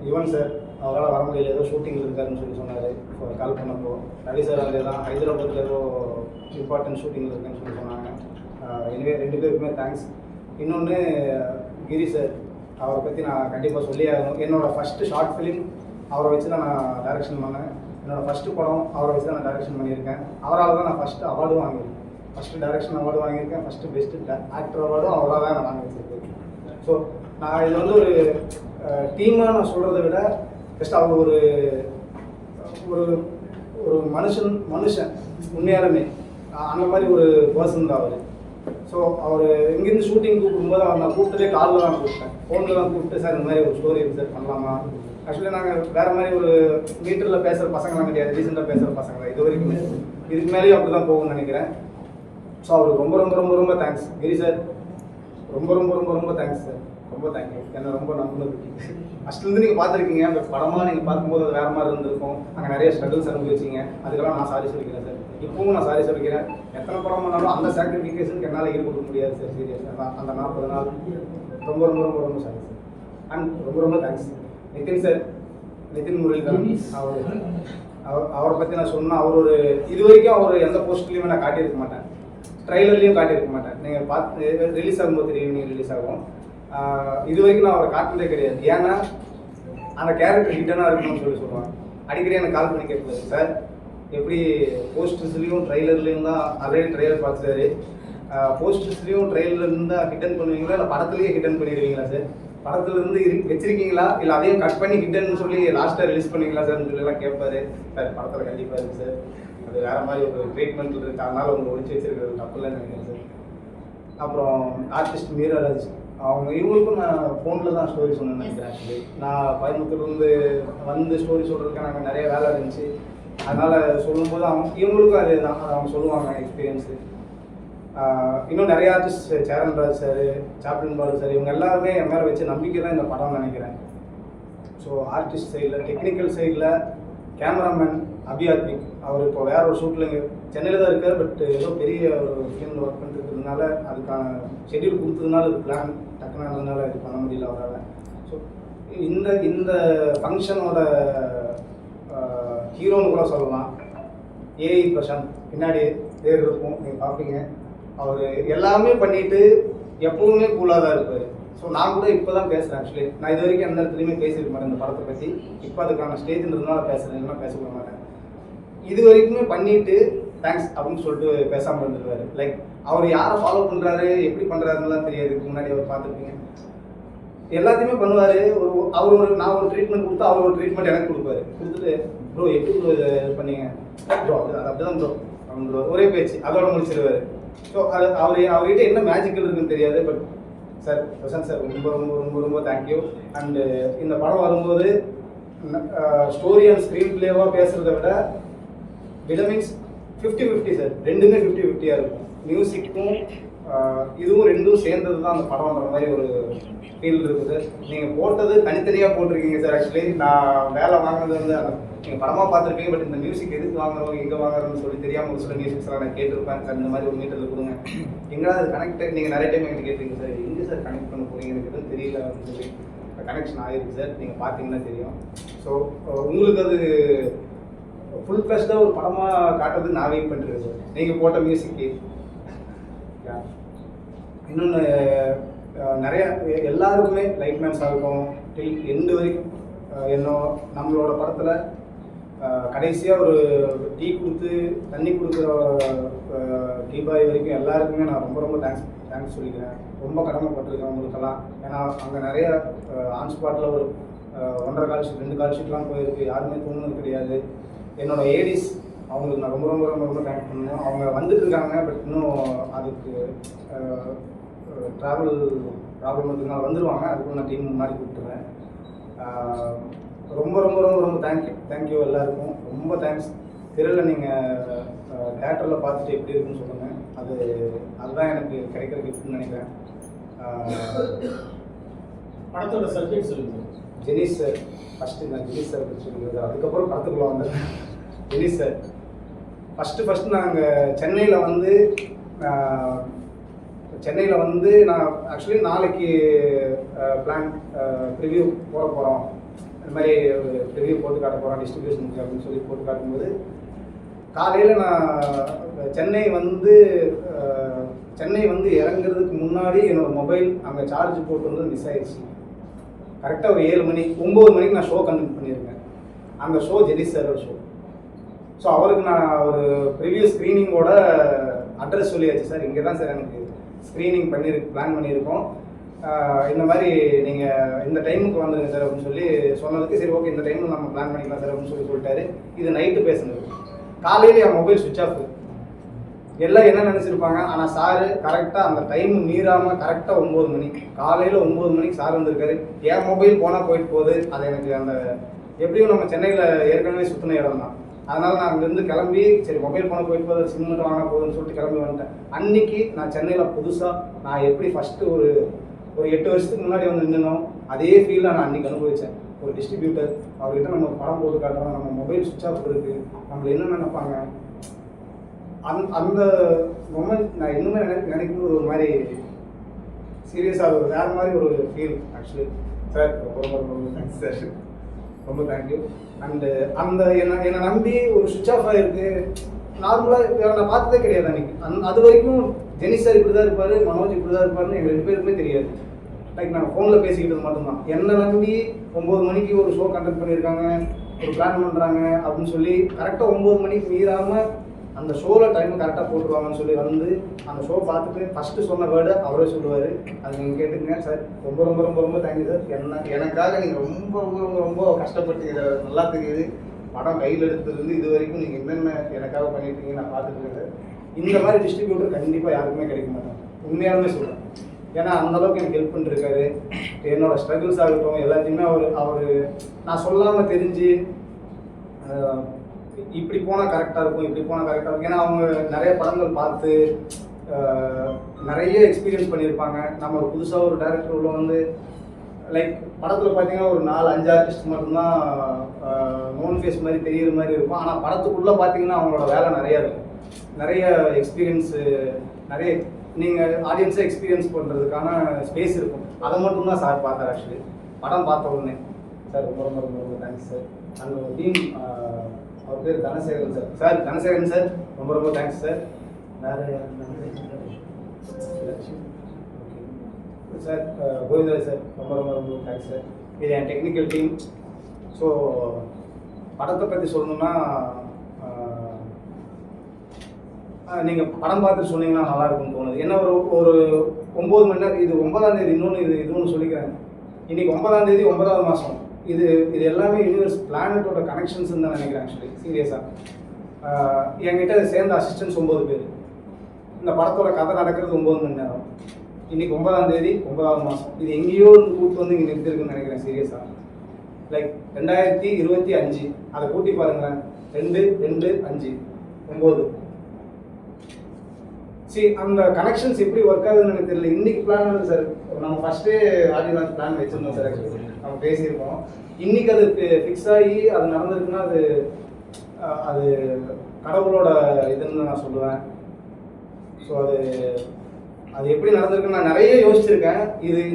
யுவன் சார், அவரால் வர முடியல, ஏதோ ஷூட்டிங் இருக்காருன்னு சொல்லி சொன்னார். கால் பண்ணப்போ ரவி சார் அங்கே தான் ஹைதராபாத்தில் ஏதோ இம்பார்ட்டன்ட் ஷூட்டிங் இருக்குன்னு சொல்லி சொன்னாங்க. எனவே 2 பேருக்குமே தேங்க்ஸ். இன்னொன்று கிரி சார், அவரை பற்றி நான் கண்டிப்பாக சொல்லி ஆகணும். என்னோடய ஃபஸ்ட்டு ஷார்ட் ஃபிலிம் அவரை வச்சு தான் நான் டைரக்ஷன் பண்ணேன். என்னோடய ஃபஸ்ட்டு படம் அவரை வச்சு தான் நான் டைரக்ஷன் பண்ணியிருக்கேன். அவரால் தான் நான் ஃபஸ்ட்டு அவார்டும் வாங்கியிருக்கேன். ஃபஸ்ட்டு டைரக்ஷன் அவார்டு வாங்கியிருக்கேன், ஃபஸ்ட்டு பெஸ்ட்டு ஆக்டர் அவார்டும் அவரால் தான் நான் வாங்கி வச்சுருக்கேன். ஸோ நான் இது வந்து ஒரு டீமாக நான் சொல்கிறத விட ஜஸ்ட் அவர் ஒரு ஒரு மனுஷன் உண்மையாலுமே அந்த மாதிரி ஒரு பர்சன் தான் அவர். ஸோ அவர் இங்கேருந்து ஷூட்டிங் கூப்பிடும்போது அவர் நான் கூப்பிட்டதே காலில் தான் கூப்பிட்டேன், ஃபோனில் தான் கூப்பிட்டு, சார் இந்த மாதிரி ஒரு ஸ்டோரி சார் பண்ணலாமா. ஆக்சுவலி நாங்கள் வேறு மாதிரி ஒரு மீட்டரில் பேசுகிற பசங்களாம் கிடையாது, ரீசெண்டாக பேசுகிற பசங்க தான் இது வரைக்குமே. இதுக்கு மேலேயும் அப்படி தான் போகும்னு நினைக்கிறேன். ஸோ அவருக்கு ரொம்ப ரொம்ப ரொம்ப ரொம்ப தேங்க்ஸ் கிரி சார். ரொம்ப ரொம்ப ரொம்ப ரொம்ப தேங்க்ஸ் சார், ரொம்ப தேங்க்யூ. என்ன ரொம்ப நம்பினதுக்கு. ஃபஸ்ட்லேருந்து நீங்கள் பார்த்துருக்கீங்க, பட் படமாக நீங்கள் பார்க்கும்போது அது வேறு மாதிரி இருந்திருக்கும். அங்கே நிறைய ஸ்ட்ரகிள்ஸ் அனுபவிச்சிங்க, அதுக்கெல்லாம் நான் சாரி சொல்லிக்கிறேன் சார். இப்பவும் நான் சாரி சொல்லிக்கிறேன். எத்தனை படம் பண்ணாலும் அந்த சாக்ரிஃபிகேஷனுக்கு என்னால் ஈடுபட முடியாது சார். சீரியஸாக அந்த 40 நாள் ரொம்ப ரொம்ப ரொம்ப ரொம்ப சாரி சார். அண்ட் ரொம்ப ரொம்ப தேங்க்ஸ் நிதின் சார், நிதின் முரளிதரன். அவரை பற்றி நான் சொன்னால், அவர் ஒரு இது வரைக்கும் அவர் எந்த போஸ்ட்லேயுமே நான் காட்டியிருக்க மாட்டேன், ட்ரைலர்லேயும் காட்டியிருக்க மாட்டேன். நீங்கள் பார்த்து ரிலீஸ் ஆகும்போது தெரியும், நீங்கள் ரிலீஸ் ஆகும். இது வரைக்கும் நான் அவரை காட்டினதே கிடையாது. ஏன்னா அந்த கேரக்டர் ஹிட்டனாக இருக்கணும்னு சொல்லுவாங்க. அடிக்கடி எனக்கு கால் பண்ணி கேட்குறது, சார் எப்படி போஸ்டர்ஸ்லேயும் ட்ரைலர்லேயும் தான் ஆல்ரெடி ட்ரைலர் பார்த்துட்டாரு, போஸ்டர்ஸ்லேயும் ட்ரைலர்லேருந்து தான் ஹிட்டன் பண்ணுவீங்களா இல்லை படத்துலேயே ஹிட்டன் பண்ணிடுவீங்களா சார், படத்துலேருந்து வச்சிருக்கீங்களா இல்லை அதையும் கட் பண்ணி ஹிட்டன் சொல்லி லாஸ்ட்டாக ரிலீஸ் பண்ணுவீங்களா சார்னு சொல்லலாம் கேட்பாரு. சார் படத்தில் கண்டிப்பாக இருக்குது சார், அது வேறு மாதிரி ஒரு ட்ரீட்மெண்ட் இருக்குது, அதனால் அவங்க ஒழிச்சு வச்சிருக்கிறது தப்புலன்னு நினைக்கிறேன் சார். அப்புறம் ஆர்டிஸ்ட் மீராராஜ், அவங்க இவங்களுக்கும் நான் ஃபோனில் தான் ஸ்டோரி சொன்னேன் நினைக்கிறேன். ஆக்சுவலி நான் கோயம்புத்தூர்லேருந்து வந்து ஸ்டோரி சொல்கிறதுக்கு நாங்கள் நிறைய வேலை இருந்துச்சு, அதனால் சொல்லும்போது இவங்களுக்கும் அது தான் அவங்க சொல்லுவாங்க எக்ஸ்பீரியன்ஸு. இன்னும் நிறைய artist, Cheranraj sir, Chaplin Balu sir, இவங்க எல்லாருமே என் மேலே வச்சு நம்பிக்கை தான் இந்த படம்னு நினைக்கிறேன். ஸோ ஆர்டிஸ்ட் சைடில், டெக்னிக்கல் சைடில் கேமராமேன் அபியாத்விக், அவர் இப்போ வேற ஒரு ஷூட்டில் இங்கே சென்னையில் தான் இருக்கார், பட் ஏதோ பெரிய ஒரு ஃபிலிமில் ஒர்க் பண்ணிருக்கிறதுனால அதுக்கான ஷெட்யூல் கொடுத்ததுனால இது பிளான் டக்குன்னு இருந்ததுனால இது பண்ண முடியல அவரால். ஸோ இந்த ஃபங்க்ஷனோட ஹீரோன்னு கூட சொல்லலாம் ஏஐ பிரசாந்த். பின்னாடி பேர் இருக்கும், நீங்கள் பார்ப்பீங்க. அவர் எல்லாமே பண்ணிட்டு எப்பவுமே கூலாக தான் இருப்பார். ஸோ நான் கூட இப்போ தான் பேசுகிறேன். ஆக்சுவலி நான் இது வரைக்கும் எந்த இடத்துலையுமே பேசியிருக்க மாட்டேன் இந்த படத்தை பற்றி. இப்போ அதுக்கான ஸ்டேஜ்ன்றதுனால பேசுகிறேன், இல்லைன்னா பேசக்கூட மாட்டேன். இது வரைக்குமே பண்ணிட்டு தேங்க்ஸ் அப்படின்னு சொல்லிட்டு பேசாமல் இருந்துருவார். லைக் அவர் யாரை ஃபாலோ பண்ணுறாரு, எப்படி பண்ணுறாருலாம் தெரியாது. இதுக்கு முன்னாடி அவர் பார்த்துருப்பீங்க, எல்லாத்தையுமே பண்ணுவார். நான் ஒரு ட்ரீட்மெண்ட் கொடுத்தா அவர் ஒரு ட்ரீட்மெண்ட் எனக்கு கொடுப்பாரு. கொடுத்துட்டு ப்ரோ எப்படி ப்ரோ இது பண்ணீங்க ப்ரோ, அது அப்படிதான் ப்ரோ அப்படின்னு ஒரே பேச்சு அதோட முடிச்சிருவார். ஸோ அவர்கிட்ட என்ன மேஜிக்கல் இருக்குன்னு தெரியாது. பட் சார் பிரசாந்த் சார் ரொம்ப ரொம்ப ரொம்ப ரொம்ப தேங்க்யூ. அண்டு இந்த படம் வரும்போது ஸ்டோரி அண்ட் ஸ்க்ரீன் பிளேவாக பேசுகிறத விட விலமிங்ஸ் 50-50 சார், ரெண்டுமே 50-50 இருக்கும். மியூசிக்கும் இதுவும் ரெண்டும் சேர்ந்தது தான் அந்த படம்ன்ற மாதிரி ஒரு ஃபீல் இருக்குது. நீங்கள் போட்டது தனித்தனியாக போட்டிருக்கீங்க சார். ஆக்சுவலி நான் வேலை வாங்கினது வந்து நீங்கள் படமாக பார்த்துருப்பீங்க, பட் இந்த மியூசிக் எதுக்கு வாங்குறோம் எங்கே வாங்குறோம்னு சொல்லி தெரியாமல் ஒரு சில மியூசிக்ஸ்லாம் நான் கேட்டிருப்பேன். சார் இந்த மாதிரி ஒரு மீட்டரில் கொடுங்க, எங்கேயா அது கனெக்ட், நீங்கள் நிறைய டைம் எங்கிட்ட கேட்பீங்க சார் எங்கே சார் கனெக்ட் பண்ண போகிறீங்க, எனக்கு எதுவும் தெரியல அப்படின்னு சொல்லி. கனெக்ஷன் ஆகிருக்கு சார், நீங்கள் பார்த்தீங்கன்னா தெரியும். ஸோ உங்களுக்கு அது ஃபுல் ஃப்ளஷ்டாக ஒரு படமாக காட்டுறதுக்கு நான் வெயிட் பண்ணிருக்கேன் சார், நீங்கள் போட்ட மியூசிக்கு. இன்னொன்று நிறைய எல்லாருக்குமே லைட்மேன்ஸ் ஆகும் டில் எண்டு வரைக்கும் நம்மளோட படத்தில் கடைசியாக ஒரு டீ கொடுத்து தண்ணி கொடுக்குற டீ பாய் வரைக்கும் எல்லாருக்குமே நான் ரொம்ப ரொம்ப தேங்க்ஸ் சொல்லிக்கிறேன். ரொம்ப கடமைப்பட்டிருக்கேன் உங்களுக்கெல்லாம். ஏன்னா அங்கே நிறைய ஆன் ஸ்பாட்டில் ஒரு 1.5 கால் ஷீட் 2 கால் ஷீட்லாம் போயிருக்கு, யாருமே தூங்குனது கிடையாது. என்னோடய ஏடிஸ் அவங்களுக்கு நான் ரொம்ப ரொம்ப ரொம்ப ரொம்ப தேங்க்ஸ் பண்ணணும். அவங்க வந்துட்டு இருக்காங்க, பட் இன்னும் அதுக்கு ட்ராவல் ப்ராப்ளம் இருக்குதுனால வந்துடுவாங்க. அதுக்குள்ள நான் டீம் முன்னாடி கூப்பிட்டுறேன். ரொம்ப ரொம்ப ரொம்ப ரொம்ப தேங்க்யூ எல்லாருக்கும். ரொம்ப தேங்க்ஸ். திரையில் நீங்கள் தேட்டரில் பார்த்துட்டு எப்படி இருக்குன்னு சொல்லுங்கள். அதுதான் எனக்கு கிடைக்கிற கிஃப்ட்னு நினைக்கிறேன். படத்தோட சப்ஜெக்ட் சொல்லுங்கள். ஜெனிஸ் சார் ஃபஸ்ட்டு, நான் ஜெனிஸ் சார் பற்றி சொல்லுங்கள். அதுக்கப்புறம் படத்துக்குள்ளே வந்தேன். ஜெனிஸ் சார் ஃபஸ்ட்டு நாங்கள் சென்னையில் வந்து நான் ஆக்சுவலி நாளைக்கு பிளான் ப்ரிவ்யூ போட போகிறோம், இந்த மாதிரி ப்ரிவ்யூ போட்டு காட்ட போகிறோம் டிஸ்ட்ரிபியூஷனுக்கு அப்படின்னு சொல்லி போட்டு காட்டும்போது காலையில் நான் சென்னை வந்து இறங்குறதுக்கு முன்னாடி என்னோடய மொபைல் அங்கே சார்ஜ் போட்டு வந்து மிஸ் ஆயிடுச்சு. கரெக்டாக ஒரு 7 மணி 9 மணிக்கு நான் ஷோ கண்டக்ட் பண்ணியிருக்கேன். அந்த ஷோ ஜெனிஸ் சாரோட ஷோ. ஸோ அவருக்கு நான் ஒரு ப்ரிவியூ ஸ்க்ரீனிங்கோட அட்ரஸ் சொல்லியாச்சு. சார் இங்கே தான் சார் எனக்கு ஸ்க்ரீனிங் பிளான் பண்ணியிருக்கோம், இந்த மாதிரி நீங்கள் இந்த டைமுக்கு வந்துடுங்க சார் அப்படின்னு சொல்லி சொன்னதுக்கு சரி ஓகே இந்த டைமில் நம்ம பிளான் பண்ணிக்கலாம் சார் அப்படின்னு சொல்லிட்டாரு. இது நைட்டு பேசுனது. காலையில் என் மொபைல் சுவிட்ச் ஆஃப். எல்லாம் என்ன நினச்சிருப்பாங்க, ஆனால் சாரு கரெக்டாக அந்த டைம் மீறாமல் கரெக்டாக 9 மணி காலையில் 9 மணிக்கு சார் வந்திருக்காரு. என் மொபைல் போனால் போயிட்டு போகுது. அது எனக்கு அந்த எப்படியும் நம்ம சென்னையில் ஏற்கனவே சுற்றின இடம் தான், அதனால் நான் அங்கேருந்து கிளம்பி சரி மொபைல் ஃபோனை போயிட்டு போதும் சிம் மட்டும் வாங்கினா போதும்னு சொல்லிட்டு கிளம்பி வந்துட்டேன். அன்னைக்கு நான் சென்னையில் புதுசாக நான் எப்படி ஃபஸ்ட்டு ஒரு 8 வருஷத்துக்கு முன்னாடி வந்து நின்னோம் அதே ஃபீல் நான் அன்றைக்கி அனுபவித்தேன். ஒரு டிஸ்ட்ரிபியூட்டர் அவர்கிட்ட நம்ம ஒரு படம் போட்டு காட்டுறோம், நம்ம மொபைல் சுவிட்ச் ஆஃப் இருக்குது, நம்மளை என்ன நினைப்பாங்க, அந்த மொமெண்ட் நான் இன்னுமே நினைக்கும்போது ஒரு மாதிரி சீரியஸாக ஒரு வேறு மாதிரி ஒரு ஃபீல் ஆக்சுவலி. சார் ரொம்ப தேங்க்ஸ் சார், ரொம்ப தேங்க்யூ. அண்டு அந்த என்னை நம்பி ஒரு சுவிட்ச் ஆஃப் ஆகிருக்கு. நார்மலாக நான் பார்த்ததே கிடையாது அன்றைக்கி. அது வரைக்கும் ஜெனி சார் இப்படி தான் இருப்பார், மனோஜ் இப்படி தான் இருப்பாருன்னு எங்கள் 2 பேருக்குமே தெரியாது. லைக் நாங்கள் ஃபோனில் பேசிக்கிட்டது மட்டும்தான். என்னை நம்பி 9 மணிக்கு ஒரு ஷோ கண்டக்ட் பண்ணியிருக்காங்க, ஒரு பிளான் பண்ணுறாங்க அப்படின்னு சொல்லி கரெக்டாக 9 மணிக்கு மீறாமல் அந்த ஷோவில் டைம் கரெக்டாக போட்டுருவாங்கன்னு சொல்லி வந்து அந்த ஷோ பார்த்துட்டு ஃபஸ்ட்டு சொன்ன வேர்டை அவரே சொல்லுவார். அது நீங்கள் கேட்டுக்கங்க சார். ரொம்ப ரொம்ப ரொம்ப ரொம்ப தேங்க்யூ சார். எனக்காக நீங்கள் ரொம்ப ரொம்ப ரொம்ப ரொம்ப கஷ்டப்பட்டீங்க, நல்லா தெரியுது. படம் கையில் எடுத்துருந்து இது வரைக்கும் நீங்கள் என்னென்ன எனக்காக பண்ணியிருக்கீங்க நான் பார்த்துருக்கேன் சார். இந்த மாதிரி டிஸ்ட்ரிபியூட்டர் கண்டிப்பாக யாருக்குமே கிடைக்க மாட்டாங்க, உண்மையாலுமே சொல்கிறேன். ஏன்னா அந்தளவுக்கு எனக்கு ஹெல்ப் பண்ணிருக்காரு. என்னோடய ஸ்ட்ரகிள்ஸ் ஆகட்டும் எல்லாத்தையுமே அவர் நான் சொல்லாமல் தெரிஞ்சு இப்படி போனால் கரெக்டாக இருக்கும், இப்படி போனால் கரெக்டாக இருக்கும். ஏன்னா அவங்க நிறைய படங்கள் பார்த்து நிறைய எக்ஸ்பீரியன்ஸ் பண்ணியிருப்பாங்க. நம்ம ஒரு புதுசாக ஒரு டைரக்டர் உள்ள வந்து லைக் படத்தில் பார்த்தீங்கன்னா ஒரு 4-5 ஆர்டிஸ்ட் மட்டும்தான் நோன் ஃபேஸ் மாதிரி தெரியுற மாதிரி இருக்கும். ஆனால் படத்துக்குள்ளே பார்த்தீங்கன்னா அவங்களோட வேலை நிறையா இருக்கும், நிறைய எக்ஸ்பீரியன்ஸு, நிறைய நீங்கள் ஆடியன்ஸை எக்ஸ்பீரியன்ஸ் பண்ணுறதுக்கான ஸ்பேஸ் இருக்கும். அதை மட்டும்தான் சார் பார்த்தார் ஆக்சுவலி. படம் பார்த்த உடனே சார் ரொம்ப ரொம்ப ரொம்ப ரொம்ப தேங்க்ஸ் சார். அந்த டீம் அவர் பேர் Dhanasekaran sir. Sir Dhanasekaran sir ரொம்ப ரொம்ப தேங்க்ஸ் சார். வேறு சார் கோவிந்தா சார் ரொம்ப ரொம்ப ரொம்ப தேங்க்ஸ் சார். இது என் டெக்னிக்கல் டீம். ஸோ படத்தை பற்றி சொல்லணும்னா நீங்கள் படம் பார்த்துட்டு சொன்னீங்கன்னா நல்லாயிருக்கும்னு தோணுது. ஏன்னா ஒரு 9 மணி நேரம், இது 9ஆம் தேதி, இது ஒன்று சொல்லிக்கிறேன். இன்றைக்கி 9ஆம் தேதி 9வது மாதம். இது எல்லாமே யூனிவர்ஸ் பிளானட்டோட கனெக்ஷன்ஸ் தான் நினைக்கிறேன் ஆக்சுவலி சீரியஸாக. என்கிட்ட சேர்ந்த அசிஸ்டன்ஸ் 9 பேர். இந்த படத்தோட கதை நடக்கிறது 9 மணி நேரம். இன்றைக்கி 9ஆம் தேதி 9வது மாதம். இது எங்கேயோ கூட்டு வந்து இங்கே நிறுத்திருக்குன்னு நினைக்கிறேன் சீரியஸாக. லைக் 2025 அதை கூட்டி பாருங்களேன். 2, 2, 5, 9. சரி, அந்த கனெக்ஷன்ஸ் எப்படி ஒர்க் ஆகுதுன்னு எனக்கு தெரியல. இன்னைக்கு பிளான் வந்து சார் நம்ம ஃபஸ்ட்டே ஆடியோ லான்ச் பிளான் வச்சுருந்தோம் சார். ஆக்சுவலி நம்ம பேசியிருக்கோம். இன்னைக்கு அது ஃபிக்ஸ் ஆகி அது நடந்திருக்குன்னா அது கடவுளோட இதுன்னு நான் சொல்லுவேன். ஸோ அது எப்படி நடந்திருக்குன்னு நான் நிறைய யோசிச்சிருக்கேன்.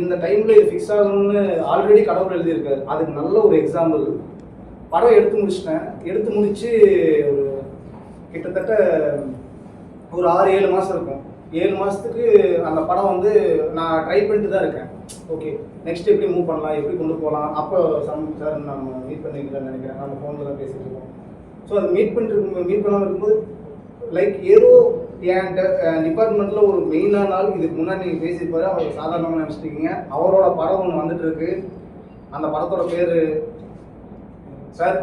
இந்த டைமில் இது ஃபிக்ஸ் ஆகணும்னு ஆல்ரெடி கடவுள் எழுதியிருக்காரு. அதுக்கு நல்ல ஒரு எக்ஸாம்பிள். படம் எடுத்து முடிச்சிட்டேன். எடுத்து முடித்து ஒரு கிட்டத்தட்ட ஒரு 6-7 மாதம் இருக்கும். 7 மாதத்துக்கு அந்த படம் வந்து நான் ட்ரை பண்ணிட்டு தான் இருக்கேன். ஓகே நெக்ஸ்ட் எப்படி மூவ் பண்ணலாம், எப்படி கொண்டு போகலாம். அப்போ சார் நம்ம மீட் பண்ணிக்கலாம்னு நினைக்கிறேன். நம்ம ஃபோனில் தான் பேசிகிட்டு இருக்கோம். ஸோ அது மீட் பண்ணாமல் இருக்கும்போது லைக் ஏதோ என் டிபார்ட்மெண்ட்டில் ஒரு மெயினான ஆள் இதுக்கு முன்னாடி நீங்கள் பேசியிருப்பாரு. அவர் சாதாரணமாக நினச்சிருக்கீங்க. அவரோட படம் ஒன்று வந்துட்டு இருக்கு. அந்த படத்தோட பேர் சார்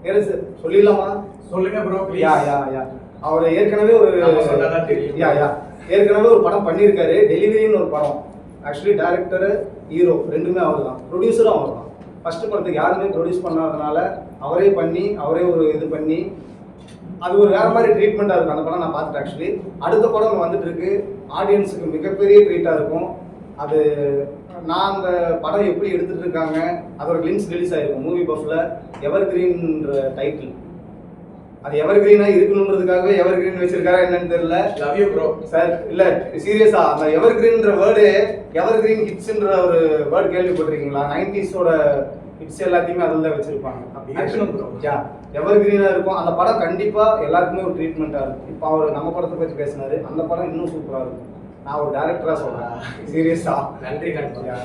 பேர் சார் சொல்லிடலாமா? சொல்லுங்க ப்ரோ. யா அவர் ஏற்கனவே ஒரு படம் பண்ணியிருக்காரு. டெலிவரின்னு ஒரு படம். ஆக்சுவலி டைரக்டரு ஹீரோ ரெண்டுமே அவர் தான், ப்ரொடியூசரும் அவர் தான். ஃபஸ்ட்டு படத்துக்கு யாருமே ப்ரொடியூஸ் பண்ணாதனால அவரே பண்ணி அவரே ஒரு இது பண்ணி அது ஒரு வேறு மாதிரி ட்ரீட்மெண்ட்டாக இருக்கும். அந்த படம் நான் பார்த்துட்டேன் ஆக்சுவலி. அடுத்த படம் வந்துட்டு இருக்கு. ஆடியன்ஸுக்கு மிகப்பெரிய ட்ரீட்டாக இருக்கும். அது நான் அந்த படம் எப்படி எடுத்துகிட்டு இருக்காங்க அதோட கிளிம்ஸ் ரிலீஸ் ஆகிருக்கும் மூவி பஃபில். எவர் கிரீன்ற டைட்டில். அது எவர் கிரீனாக இருக்கணுன்றதுக்காகவே எவர் கிரீன் வச்சிருக்காரா என்னன்னு தெரியல. Love you bro sir. இல்லை சீரியஸாக அந்த எவர் கிரீன்ற வேர்டு, எவர் கிரீன் ஹிட்ஸ்ன்ற ஒரு வேர்டு கேள்விப்பட்டிருக்கீங்களா? 90s ஹிட்ஸ் எல்லாத்தையுமே அதில் தான் வச்சிருப்பாங்க. எவர் கிரீனாக இருக்கும். அந்த படம் கண்டிப்பாக எல்லாருக்குமே ஒரு ட்ரீட்மெண்ட்டாக இருக்கும். இப்போ அவர் நம்ம படத்தை பற்றி பேசினாரு. அந்த படம் இன்னும் சூப்பராக இருக்கும். நான் ஒரு டேரக்டராக சொல்கிறேன் சீரியஸாக. நன்றி கண்டிப்பாக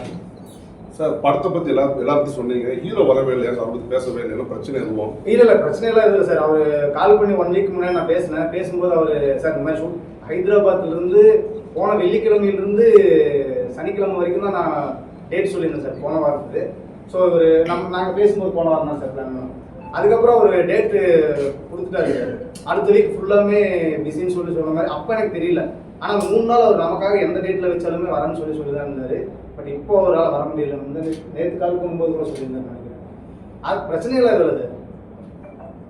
சார். படத்தை பற்றி எல்லாத்தையும் சொன்னீங்க. ஹீரோ வரவே இல்லையா சார்? அவருக்கு பேசவே இல்லை, பிரச்சனை எதுவும்? இல்லை பிரச்சனை எல்லாம் எதுவும் சார். அவர் கால் பண்ணி 1 வீக் முன்னாடி நான் பேசினேன். பேசும்போது அவர் சார் இந்த மாதிரி ஹைதராபாத்லேருந்து போன வெள்ளிக்கிழமையிலேருந்து சனிக்கிழமை வரைக்கும் தான் நான் டேட் சொல்லியிருந்தேன் சார் போன வாரத்துக்கு. ஸோ இவர் நாங்கள் பேசும்போது போன வாரம் தான் சார் பிளான் பண்ணோம். அதுக்கப்புறம் ஒரு டேட்டு கொடுத்துட்டாரு. அடுத்த வீக் ஃபுல்லாமே பிஸின்னு சொன்ன மாதிரி. அப்போ எனக்கு தெரியல. ஆனால் 3 நாள் அவர் நமக்காக எந்த டேட்டில் வச்சாலுமே வரேன்னு சொல்லி தான் இருந்தார். பட் இப்போ அவரால் வர முடியல. நேற்று கால் பண்ணும்போது கூட சொல்லியிருந்தேன் நினைக்கிறேன். அது பிரச்சனையெல்லாம் இருந்தது.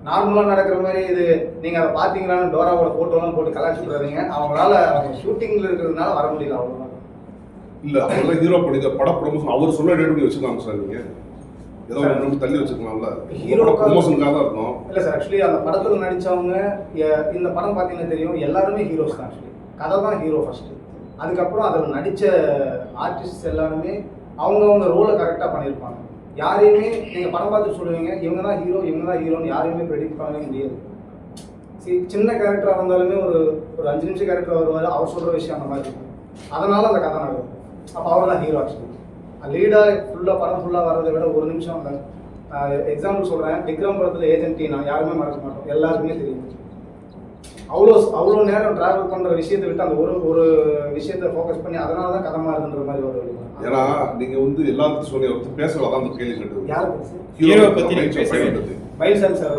நார்மலாக நடக்கிற மாதிரி இது நீங்கள் அதை பார்த்தீங்களான்னு டோராவோட ஃபோட்டோலாம் போட்டு கலாச்சி விடுறீங்க. அவங்களால அவங்க ஷூட்டிங்கில் இருக்கிறதுனால வர முடியல, அவ்வளோதான். இல்லை அவங்களாம் ஹீரோ பண்ணிக்க பட ப்ரொமோஷன் அவர் சொல்ல டேட் பண்ணி வச்சுக்கலாம் சார். நீங்கள் ஏதோ ஒரு நிமிஷம் தள்ளி வச்சுக்கலாம்ல, ஹீரோ ப்ரொமோஷனுக்காக தான் இருக்கும். இல்லை சார், ஆக்சுவலி அந்த படத்தில் நடித்தவங்க இந்த படம் பார்த்தீங்கன்னா தெரியும், எல்லாருமே ஹீரோஸ் தான். ஆக்சுவலி கதை தான் ஹீரோ ஃபஸ்ட்டு. அதுக்கப்புறம் அதில் நடித்த ஆர்டிஸ்ட் எல்லாருமே அவங்கவுங்க ரோலை கரெக்டாக பண்ணியிருப்பாங்க. யாரையுமே நீங்கள் படம் பார்த்து சொல்லுவீங்க இவங்க தான் ஹீரோ இவங்க தான் ஹீரோன்னு யாரையுமே ப்ரெடிக்ட் பண்ணவே முடியாது. சின்ன கேரக்டராக இருந்தாலுமே ஒரு 5 நிமிஷம் கேரக்டர் வருவார், அவர் சொல்கிற விஷயம் அந்த மாதிரி இருக்கும். அதனால அந்த கதை நடக்கும். அப்போ அவர் தான் ஹீரோ. ஆக்சுவலி லீடாக ஃபுல்லாக படம் ஃபுல்லாக வர்றதை விட ஒரு நிமிஷம் அந்த எக்ஸாம்பிள் சொல்கிறேன், விக்ரம் படத்தில் ஏஜென்ட்டி நான் யாருமே மறக்க மாட்டோம், எல்லாருக்குமே தெரியும். அவ்வளோ நேரம் ட்ராவல் பண்ணுற விஷயத்தை விட்டு அந்த ஒரு விஷயத்தை ஃபோக்கஸ் பண்ணி அதனால தான் கதை மாறுதுன்ற மாதிரி ஒரு வழி. ஏன்னா நீங்கள் வந்து எல்லாத்துக்கும் சொல்லி ஒருத்தர் பேசுறதா அந்த கேள்வி கேட்டு யாரை ஹீரோ பற்றி மயில் சார் சார்